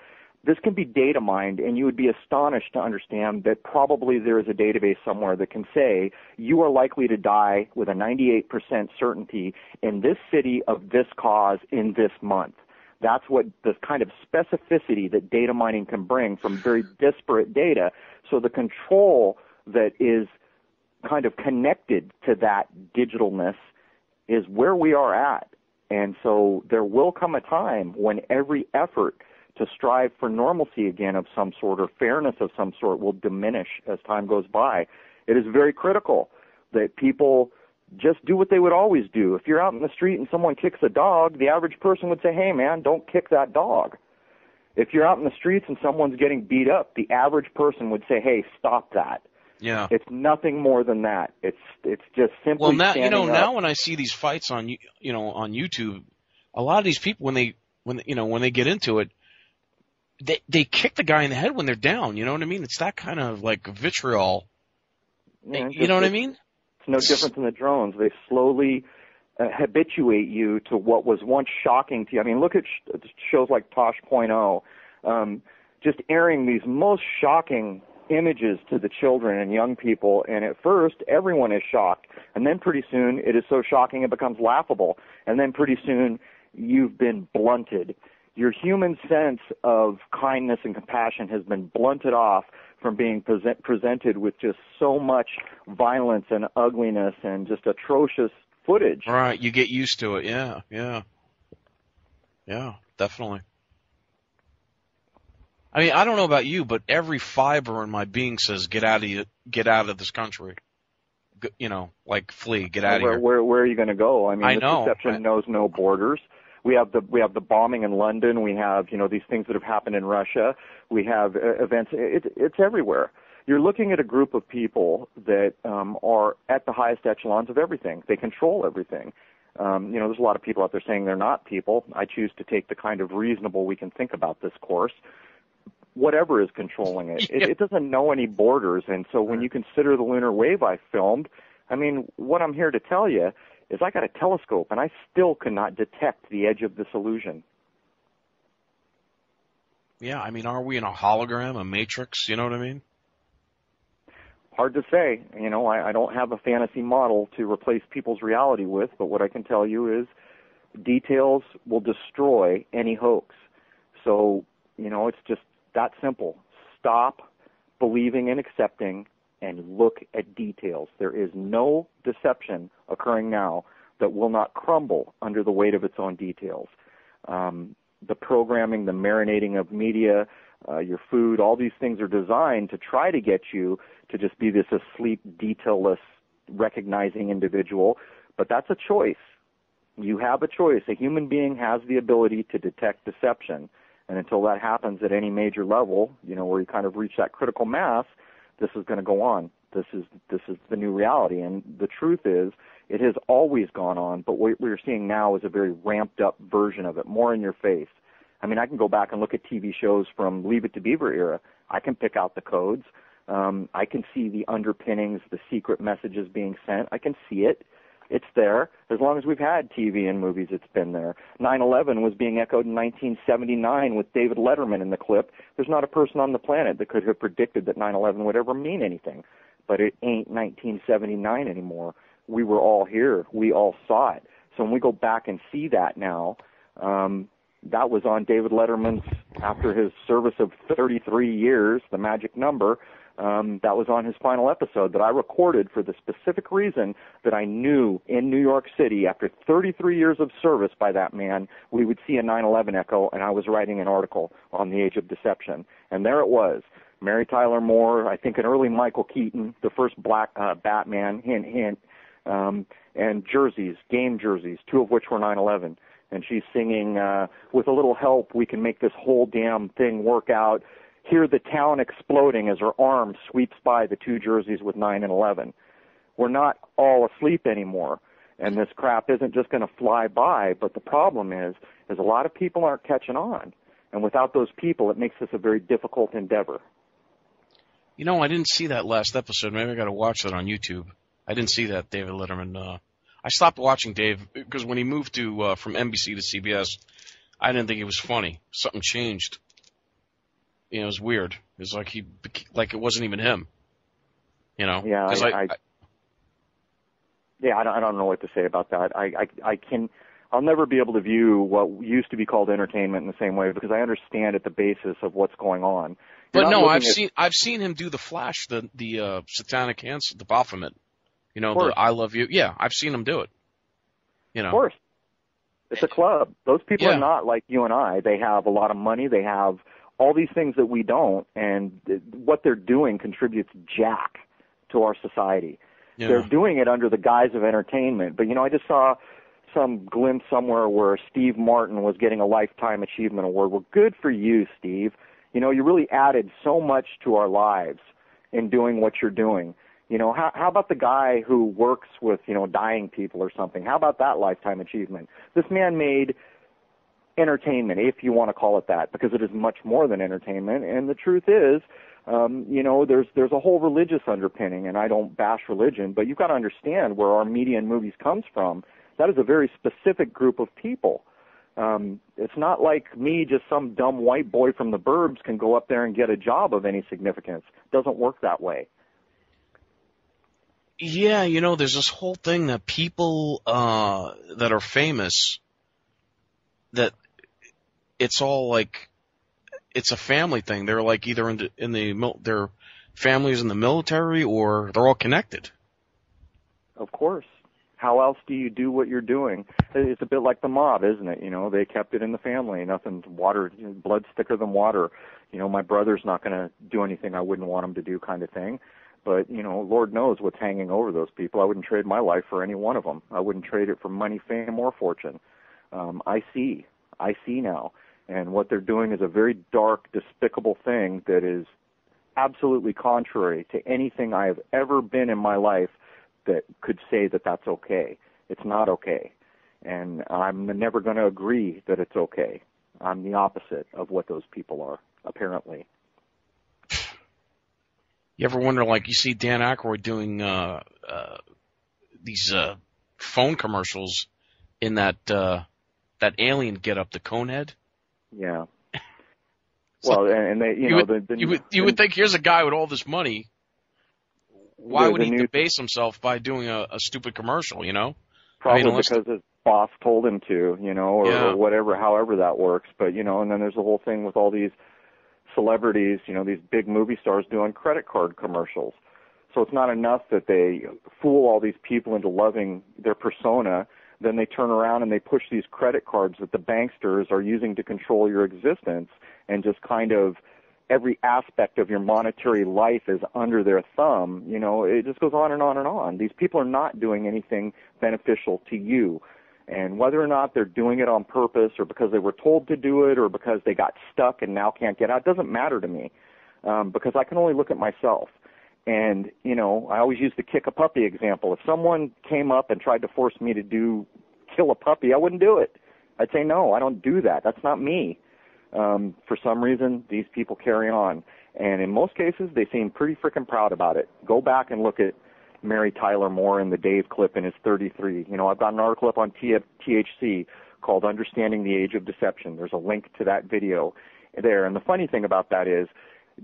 This can be data mined, and you would be astonished to understand that probably there is a database somewhere that can say you are likely to die with a 98% certainty in this city of this cause in this month. That's what the kind of specificity that data mining can bring from very disparate data. So the control that is kind of connected to that digitalness is where we are at. And so there will come a time when every effort to strive for normalcy again of some sort or fairness of some sort will diminish as time goes by. It is very critical that people just do what they would always do. If you're out in the street and someone kicks a dog, the average person would say, hey, man, don't kick that dog. If you're out in the streets and someone's getting beat up, the average person would say, hey, stop that. Yeah. It's nothing more than that. It's just simply standing up. Now when I see these fights on on YouTube, a lot of these people when they get into it, they kick the guy in the head when they're down, you know what I mean? It's that kind of like vitriol. Yeah, you know what I mean? No different than the drones. They slowly habituate you to what was once shocking to you. I mean, look at shows like Tosh.0, just airing these most shocking images to the children and young people, and at first everyone is shocked, and then pretty soon it is so shocking it becomes laughable, and then pretty soon you've been blunted. Your human sense of kindness and compassion has been blunted off from being presented with just so much violence and ugliness and just atrocious footage. Right, you get used to it. Yeah, definitely. I mean, I don't know about you, but every fiber in my being says, get out of this country. Like flee, get out of here. Where are you going to go? I mean, this know. deception knows no borders. We have the bombing in London. We have, these things that have happened in Russia. We have events. It's everywhere. You're looking at a group of people that are at the highest echelons of everything. They control everything. There's a lot of people out there saying they're not people. I choose to take the kind of reasonable we can think about this course. Whatever is controlling it. It doesn't know any borders. And so when you consider the lunar wave I filmed, I mean, what I'm here to tell you is I got a telescope, and I still cannot detect the edge of this illusion. Yeah, I mean, are we in a hologram, a matrix? You know what I mean? Hard to say. I don't have a fantasy model to replace people's reality with, but what I can tell you is details will destroy any hoax. So, it's just that simple. Stop believing and accepting and look at details. There is no deception occurring now that will not crumble under the weight of its own details. The programming, the marinating of media, your food, all these things are designed to try to get you to just be this asleep, detailless, recognizing individual. But that's a choice. You have a choice. A human being has the ability to detect deception. And until that happens at any major level, where you kind of reach that critical mass, this is going to go on. This is the new reality. And the truth is, it has always gone on, but what we're seeing now is a very ramped up version of it, more in your face. I mean, I can go back and look at TV shows from Leave It to Beaver era. I can pick out the codes. I can see the underpinnings, the secret messages being sent. I can see it. It's there. As long as we've had TV and movies, it's been there. 9/11 was being echoed in 1979 with David Letterman in the clip. There's not a person on the planet that could have predicted that 9/11 would ever mean anything. But it ain't 1979 anymore. We were all here. We all saw it. So when we go back and see that now, that was on David Letterman's, after his service of 33 years, the magic number, that was on his final episode that I recorded for the specific reason that I knew in New York City, after 33 years of service by that man, we would see a 9/11 echo, and I was writing an article on the Age of Deception. And there it was. Mary Tyler Moore, I think an early Michael Keaton, the first black Batman, hint, hint, and jerseys, game jerseys, two of which were 9/11. And she's singing, with a little help, we can make this whole damn thing work out. Hear the town exploding as her arm sweeps by the two jerseys with 9 and 11. We're not all asleep anymore, and this crap isn't just going to fly by. But the problem is a lot of people aren't catching on, and without those people, it makes this a very difficult endeavor. You know, I didn't see that last episode. Maybe I got to watch that on YouTube. I didn't see that, David Letterman. I stopped watching Dave because when he moved to from NBC to CBS, I didn't think he was funny. Something changed. You know, it was weird. It was like it wasn't even him. You know? Yeah, I don't know what to say about that. I'll never be able to view what used to be called entertainment in the same way because I understand at the basis of what's going on. But no, I've seen him do the Flash, the satanic hands, the Baphomet. You know, the I love you. Yeah, I've seen him do it. You know. Of course. It's a club. Those people are not like you and I. They have a lot of money. They have all these things that we don't, and what they're doing contributes jack to our society. Yeah. They're doing it under the guise of entertainment. But, you know, I just saw some glimpse somewhere where Steve Martin was getting a Lifetime Achievement Award. Well, good for you, Steve. You know, you really added so much to our lives in doing what you're doing. You know, how about the guy who works with, you know, dying people or something? How about that Lifetime Achievement? This man made entertainment, if you want to call it that, because it is much more than entertainment. And the truth is, you know, there's a whole religious underpinning, and I don't bash religion, but you've got to understand where our media and movies comes from. That is a very specific group of people. It's not like me, just some dumb white boy from the burbs can go up there and get a job of any significance. It doesn't work that way. Yeah, you know, there's this whole thing that people that are famous, that it's all like, it's a family thing. They're like either their families in the military or they're all connected. Of course. How else do you do what you're doing? It's a bit like the mob, isn't it? You know, they kept it in the family. Nothing's blood's thicker than water. You know, my brother's not going to do anything I wouldn't want him to do, kind of thing. But, you know, Lord knows what's hanging over those people. I wouldn't trade my life for any one of them. I wouldn't trade it for money, fame, or fortune. I see now. And what they're doing is a very dark, despicable thing that is absolutely contrary to anything I have ever been in my life that could say that that's okay. It's not okay. And I'm never going to agree that it's okay. I'm the opposite of what those people are, apparently. You ever wonder, like, you see Dan Aykroyd doing these phone commercials in that alien get-up, the Conehead? Yeah. Well, and they, you would think, here's a guy with all this money. Why would he debase himself by doing a stupid commercial, you know? Probably because his boss told him to, you know, or whatever, however that works. But, you know, and then there's the whole thing with all these celebrities, you know, these big movie stars doing credit card commercials. So it's not enough that they fool all these people into loving their persona. Then they turn around and they push these credit cards that the banksters are using to control your existence, and just kind of every aspect of your monetary life is under their thumb. You know, it just goes on and on and on. These people are not doing anything beneficial to you. And whether or not they're doing it on purpose or because they were told to do it or because they got stuck and now can't get out, doesn't matter to me, because I can only look at myself. And, you know, I always use the kick a puppy example. If someone came up and tried to force me to kill a puppy, I wouldn't do it. I'd say, no, I don't do that. That's not me. For some reason, these people carry on. And in most cases, they seem pretty freaking proud about it. Go back and look at Mary Tyler Moore and the Dave clip in his 33. You know, I've got an article up on THC called Understanding the Age of Deception. There's a link to that video there. And the funny thing about that is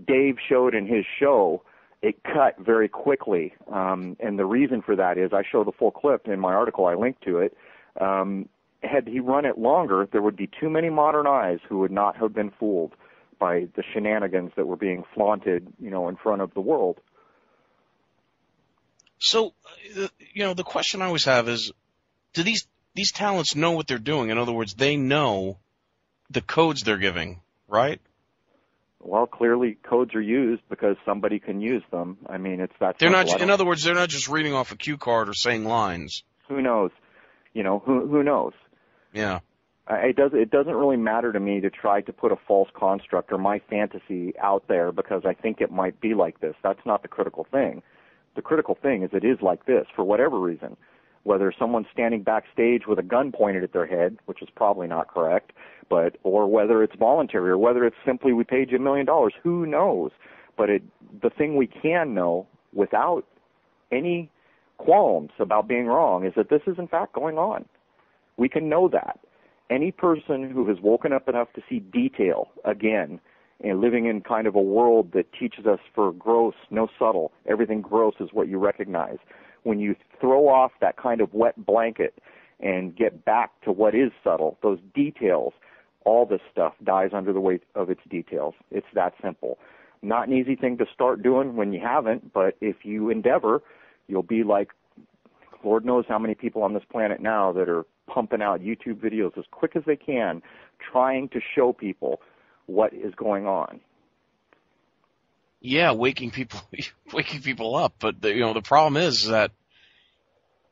Dave showed in his show it cut very quickly. And the reason for that is I show the full clip in my article. I link to it. Had he run it longer, there would be too many modern eyes who would not have been fooled by the shenanigans that were being flaunted, you know, in front of the world. So, you know, the question I always have is, do these talents know what they're doing? In other words, they know the codes they're giving, right? Well, clearly codes are used because somebody can use them. I mean, it's that they're simple. not. In other words, they're not just reading off a cue card or saying lines. Who knows? You know, who knows? Yeah. It doesn't really matter to me to try to put a false construct or my fantasy out there because I think it might be like this. That's not the critical thing. The critical thing is it is like this for whatever reason. Whether someone's standing backstage with a gun pointed at their head, which is probably not correct, or whether it's voluntary or whether it's simply we paid you $1 million, who knows? But the thing we can know without any qualms about being wrong is that this is in fact going on. We can know that. Any person who has woken up enough to see detail again and living in kind of a world that teaches us for gross, no subtle, everything gross is what you recognize. When you throw off that kind of wet blanket and get back to what is subtle, those details, all this stuff dies under the weight of its details. It's that simple. Not an easy thing to start doing when you haven't, but if you endeavor, you'll be like Lord knows how many people on this planet now that are pumping out YouTube videos as quick as they can, trying to show people what is going on. Yeah, waking people up. But the problem is that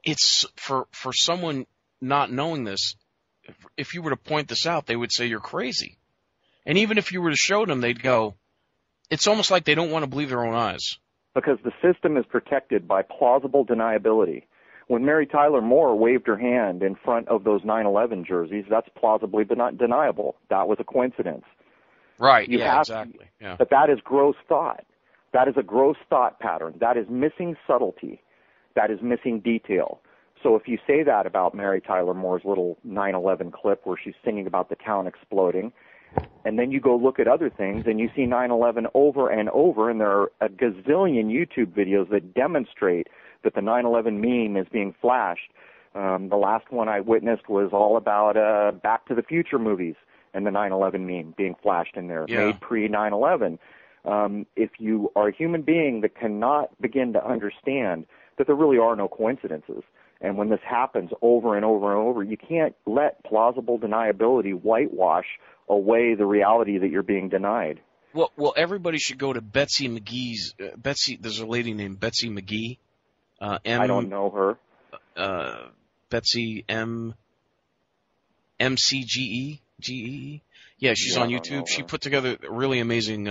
it's for someone not knowing this. If you were to point this out, they would say you're crazy. And even if you were to show them, they'd go, it's almost like they don't want to believe their own eyes. Because the system is protected by plausible deniability. When Mary Tyler Moore waved her hand in front of those 9/11 jerseys, that's plausibly deniable. That was a coincidence. Right, exactly. Yeah. But that is gross thought. That is a gross thought pattern. That is missing subtlety. That is missing detail. So if you say that about Mary Tyler Moore's little 9/11 clip where she's singing about the town exploding, and then you go look at other things and you see 9/11 over and over, and there are a gazillion YouTube videos that demonstrate that the 9/11 meme is being flashed. The last one I witnessed was all about Back to the Future movies and the 9/11 meme being flashed in there, made pre-9/11. If you are a human being that cannot begin to understand that there really are no coincidences, and when this happens over and over and over, you can't let plausible deniability whitewash away the reality that you're being denied. Well, everybody should go to Betsy McGee's. There's a lady named Betsy McGee. I don't know her. Betsy MCGE. Yeah, she's on YouTube. She put together really amazing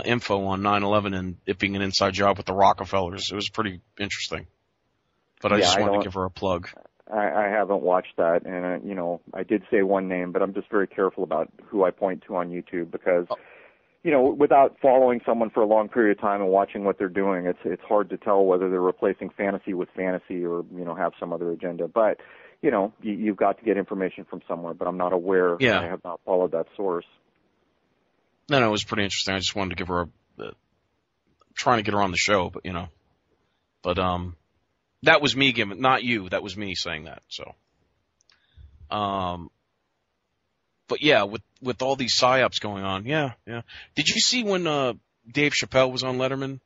info on 9/11 and it being an inside job with the Rockefellers. It was pretty interesting. But I just wanted to give her a plug. I haven't watched that, and I did say one name, but I'm just very careful about who I point to on YouTube because, without following someone for a long period of time and watching what they're doing, it's hard to tell whether they're replacing fantasy with fantasy or have some other agenda. But you've got to get information from somewhere, but I'm not aware. Yeah. I have not followed that source. No, it was pretty interesting. I just wanted to give her trying to get her on the show, but that was me giving, not you. That was me saying that. So, but yeah, with all these psyops going on, yeah. Did you see when Dave Chappelle was on Letterman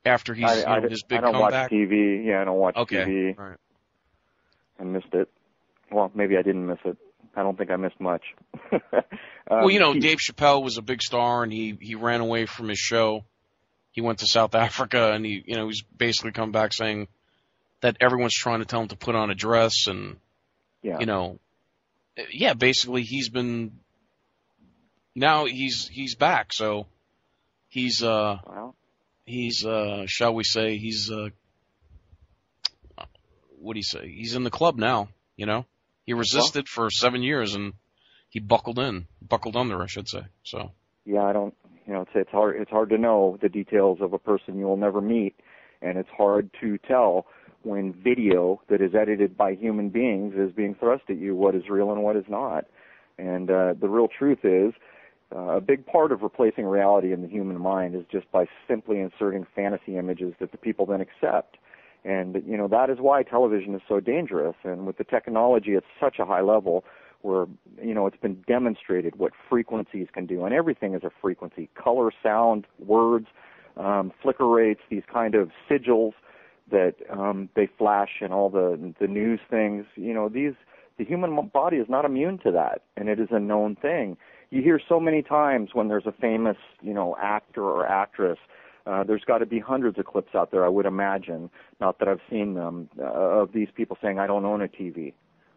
after his big comeback? I don't watch TV. Yeah, I don't watch TV. Right. I missed it. Well, maybe I didn't miss it. I don't think I missed much. Well, Dave Chappelle was a big star, and he ran away from his show. He went to South Africa, and he's basically come back saying that everyone's trying to tell him to put on a dress, and basically he's back. So he's shall we say what do you say? He's in the club now. He resisted for 7 years and he buckled under, I should say. So yeah, I don't. It's hard to know the details of a person you will never meet, and it's hard to tell when video that is edited by human beings is being thrust at you what is real and what is not. And the real truth is, a big part of replacing reality in the human mind is just by simply inserting fantasy images that the people then accept. And, that is why television is so dangerous. And with the technology at such a high level where, it's been demonstrated what frequencies can do. And everything is a frequency. Color, sound, words, flicker rates, these kind of sigils that they flash in all the news things. The human body is not immune to that, and it is a known thing. You hear so many times when there's a famous, actor or actress, there's got to be hundreds of clips out there, I would imagine, not that I've seen them, of these people saying, I don't own a TV.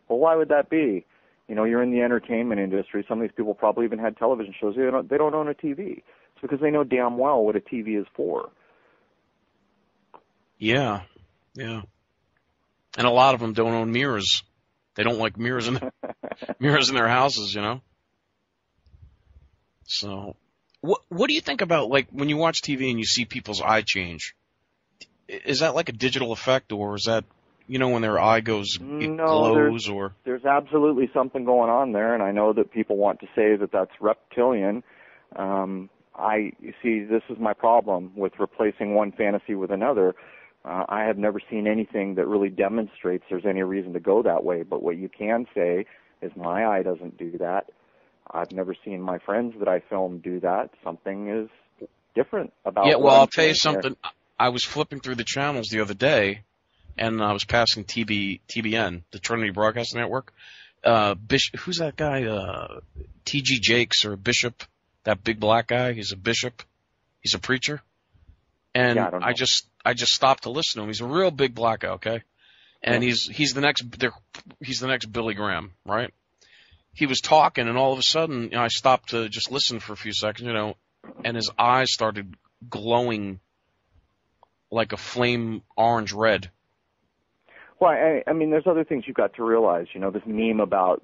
Well, why would that be? You're in the entertainment industry. Some of these people probably even had television shows. They don't own a TV. It's because they know damn well what a TV is for. Yeah. And a lot of them don't own mirrors. They don't like mirrors in their houses, So, what do you think about, like, when you watch TV and you see people's eye change? Is that like a digital effect, or is that, when their eye glows, or? There's absolutely something going on there, and I know that people want to say that that's reptilian. You see, this is my problem with replacing one fantasy with another. I have never seen anything that really demonstrates there's any reason to go that way, but what you can say is my eye doesn't do that. I've never seen my friends that I film do that. Something is different about it. Yeah, well, I'll tell you something. I was flipping through the channels the other day, and I was passing TBN, the Trinity Broadcasting Network. Who's that guy? T.G. Jakes, or Bishop, that big black guy. He's a bishop. He's a preacher. And yeah, I just stopped to listen to him. He's a real big black guy, okay? And he's the next Billy Graham, right? He was talking, and all of a sudden, I stopped to just listen for a few seconds, and his eyes started glowing like a flame orange red. Well, I mean, there's other things you've got to realize. This meme about,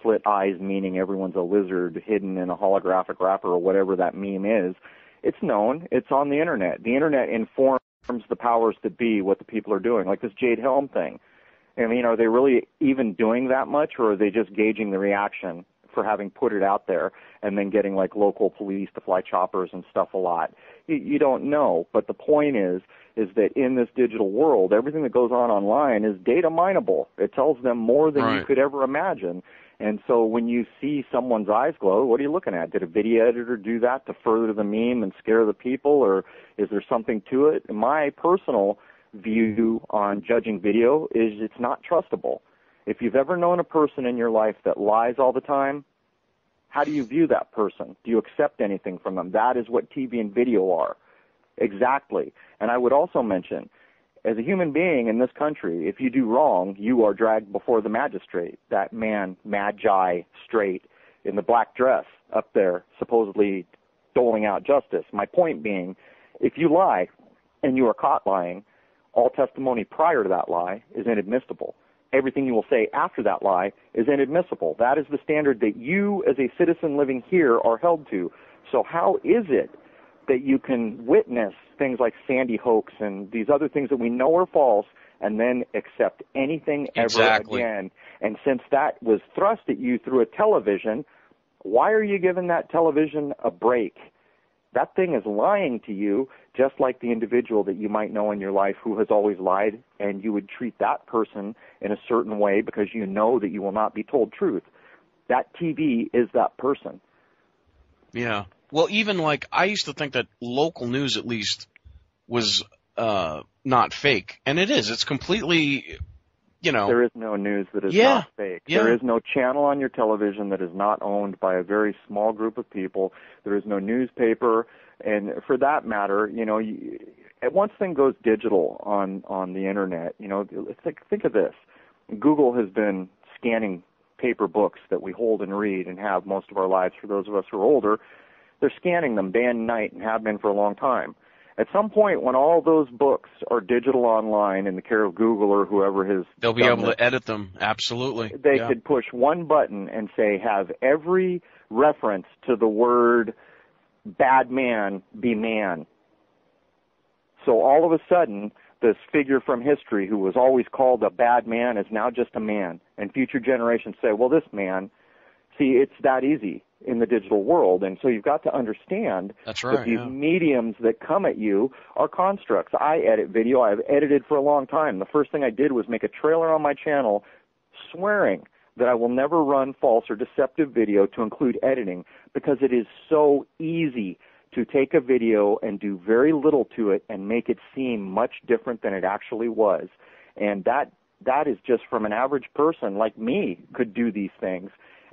slit eyes meaning everyone's a lizard hidden in a holographic wrapper or whatever that meme is. It's known. It's on the Internet. The Internet informs the powers that be what the people are doing, like this Jade Helm thing. I mean, are they really even doing that much, or are they just gauging the reaction for having put it out there and then getting, like, local police to fly choppers and stuff a lot? You don't know. But the point is that in this digital world, everything that goes on online is data mineable. It tells them more than you could ever imagine. And so when you see someone's eyes glow, what are you looking at? Did a video editor do that to further the meme and scare the people, or is there something to it? My personal view on judging video is it's not trustable. If you've ever known a person in your life that lies all the time, how do you view that person? Do you accept anything from them? That is what TV and video are. Exactly. And I would also mention, as a human being in this country, if you do wrong, you are dragged before the magistrate. That man, Magi straight, in the black dress up there, supposedly doling out justice. My point being, if you lie and you are caught lying, all testimony prior to that lie is inadmissible. Everything you will say after that lie is inadmissible. That is the standard that you, as a citizen living here, are held to. So how is it that you can witness things like Sandy hoax and these other things that we know are false and then accept anything ever again? And since that was thrust at you through a television, why are you giving that television a break? That thing is lying to you, just like the individual that you might know in your life who has always lied, and you would treat that person in a certain way because you know that you will not be told truth. That TV is that person. Yeah. Well, even like, I used to think that local news at least was not fake. And it is. It's completely, There is no news that is not fake. Yeah. There is no channel on your television that is not owned by a very small group of people. There is no newspaper. And for that matter, once thing goes digital on the Internet, think of this. Google has been scanning paper books that we hold and read and have most of our lives. For those of us who are older, they're scanning them day and night and have been for a long time. At some point, when all those books are digital online in the care of Google or whoever has they'll be able to edit them. Absolutely. They could push one button and say, have every reference to the word bad man be man. So all of a sudden, this figure from history who was always called a bad man is now just a man. And future generations say, well, this man, see, it's that easy in the digital world. And so you've got to understand that these mediums that come at you are constructs. I edit video. I've edited for a long time. The first thing I did was make a trailer on my channel swearing that I will never run false or deceptive video to include editing, because it is so easy to take a video and do very little to it and make it seem much different than it actually was. And that is just from an average person like me could do these things.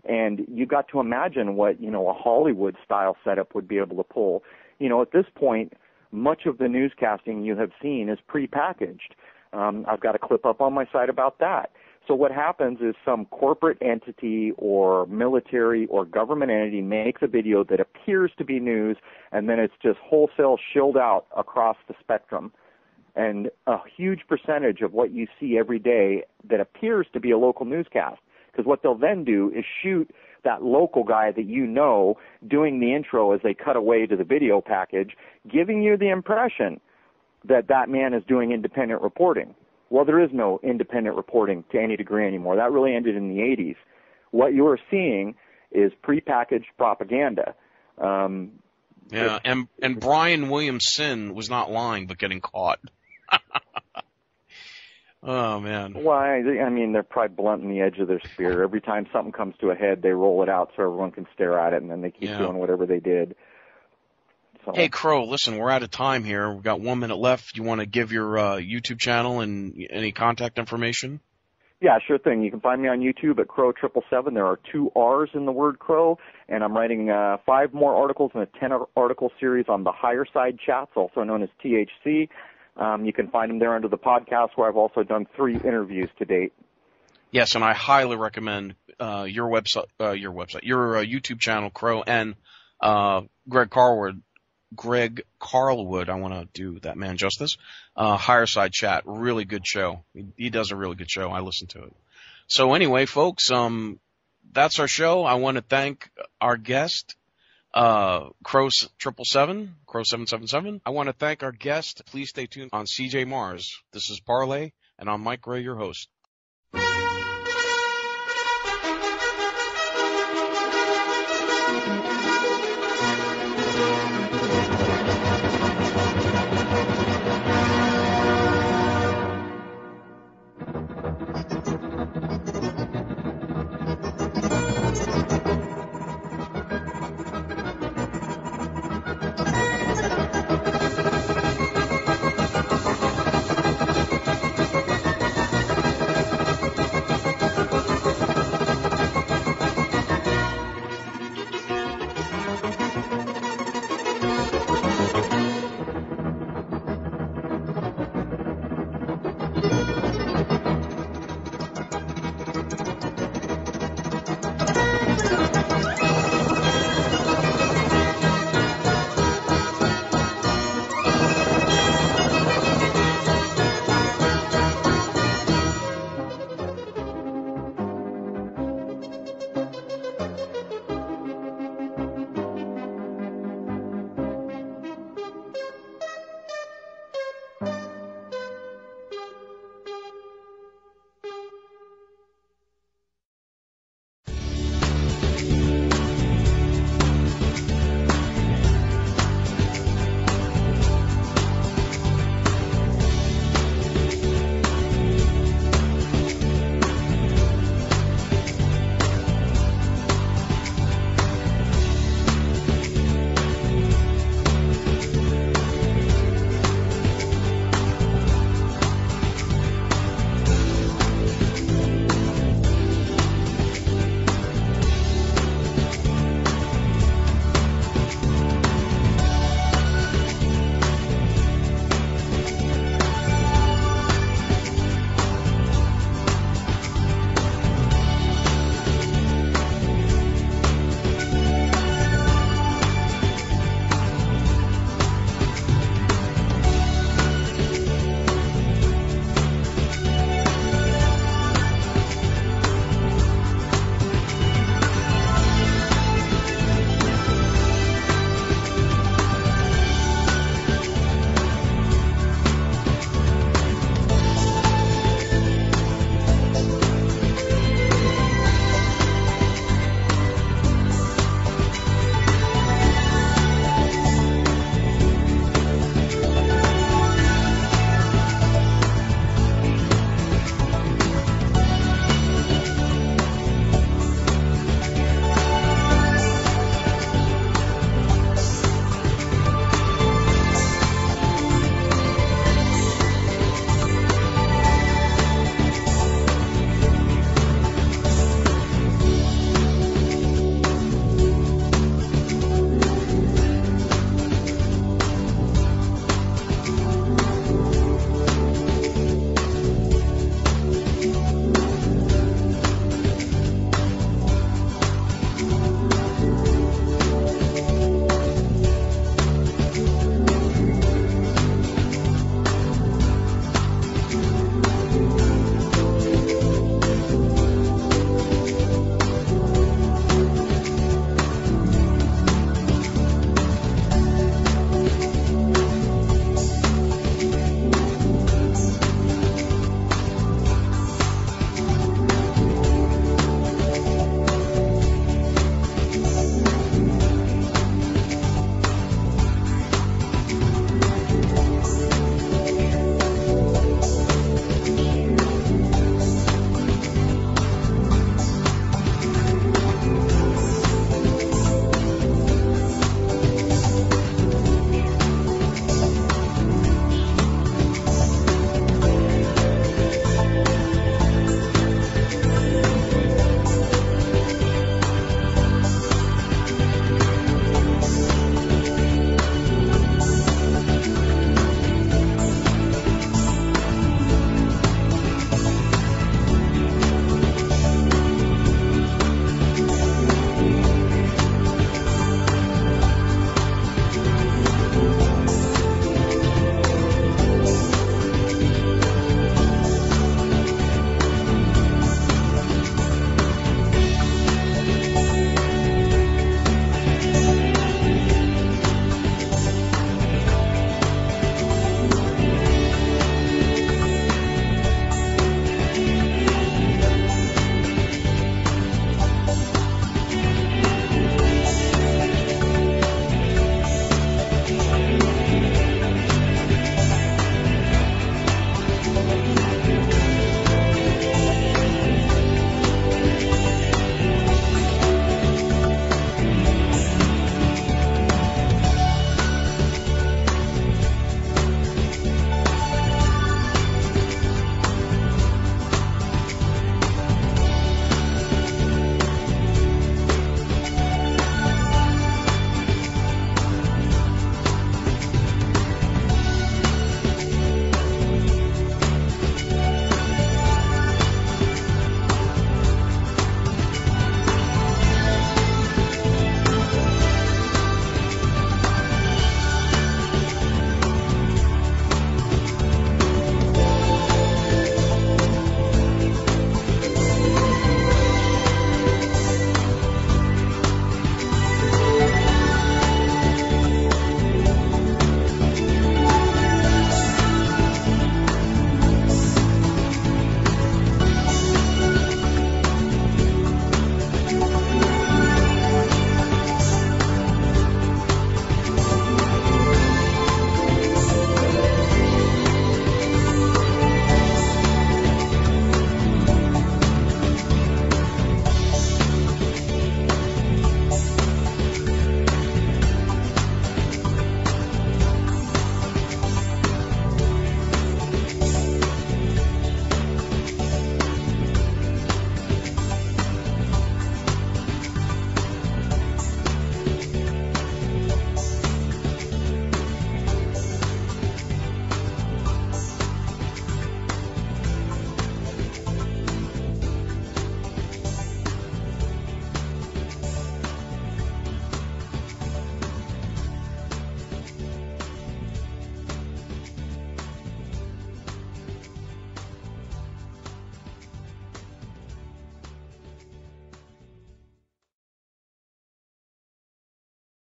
And you got to imagine what, a Hollywood-style setup would be able to pull. At this point, much of the newscasting you have seen is prepackaged. I've got a clip up on my site about that. So what happens is some corporate entity or military or government entity makes a video that appears to be news, and then it's just wholesale shilled out across the spectrum. And a huge percentage of what you see every day that appears to be a local newscast, because what they'll then do is shoot that local guy that doing the intro as they cut away to the video package, giving you the impression that that man is doing independent reporting. Well, there is no independent reporting to any degree anymore. That really ended in the 80s. What you are seeing is prepackaged propaganda. And Brian Williamson was not lying, but getting caught. Oh, man. Well, I mean, they're probably blunting the edge of their spear. Every time something comes to a head, they roll it out so everyone can stare at it, and then they keep doing whatever they did. So. Hey, Crow, listen, we're out of time here. We've got 1 minute left. You want to give your YouTube channel and any contact information? Yeah, sure thing. You can find me on YouTube at Crrow777. There are 2 R's in the word Crow, and I'm writing 5 more articles in a 10-article series on the higher side chats, also known as THC. You can find them there under the podcast, where I've also done 3 interviews to date. Yes, and I highly recommend your YouTube channel, Crow, and Greg Carlwood. I want to do that man justice. Higher Side Chat, really good show. He does a really good show. I listen to it. So anyway, folks, that's our show. I want to thank our guest, Crrow777. I want to thank our guest. Please stay tuned on CJ Mars. This is Parley, and I'm Mike Gray, your host.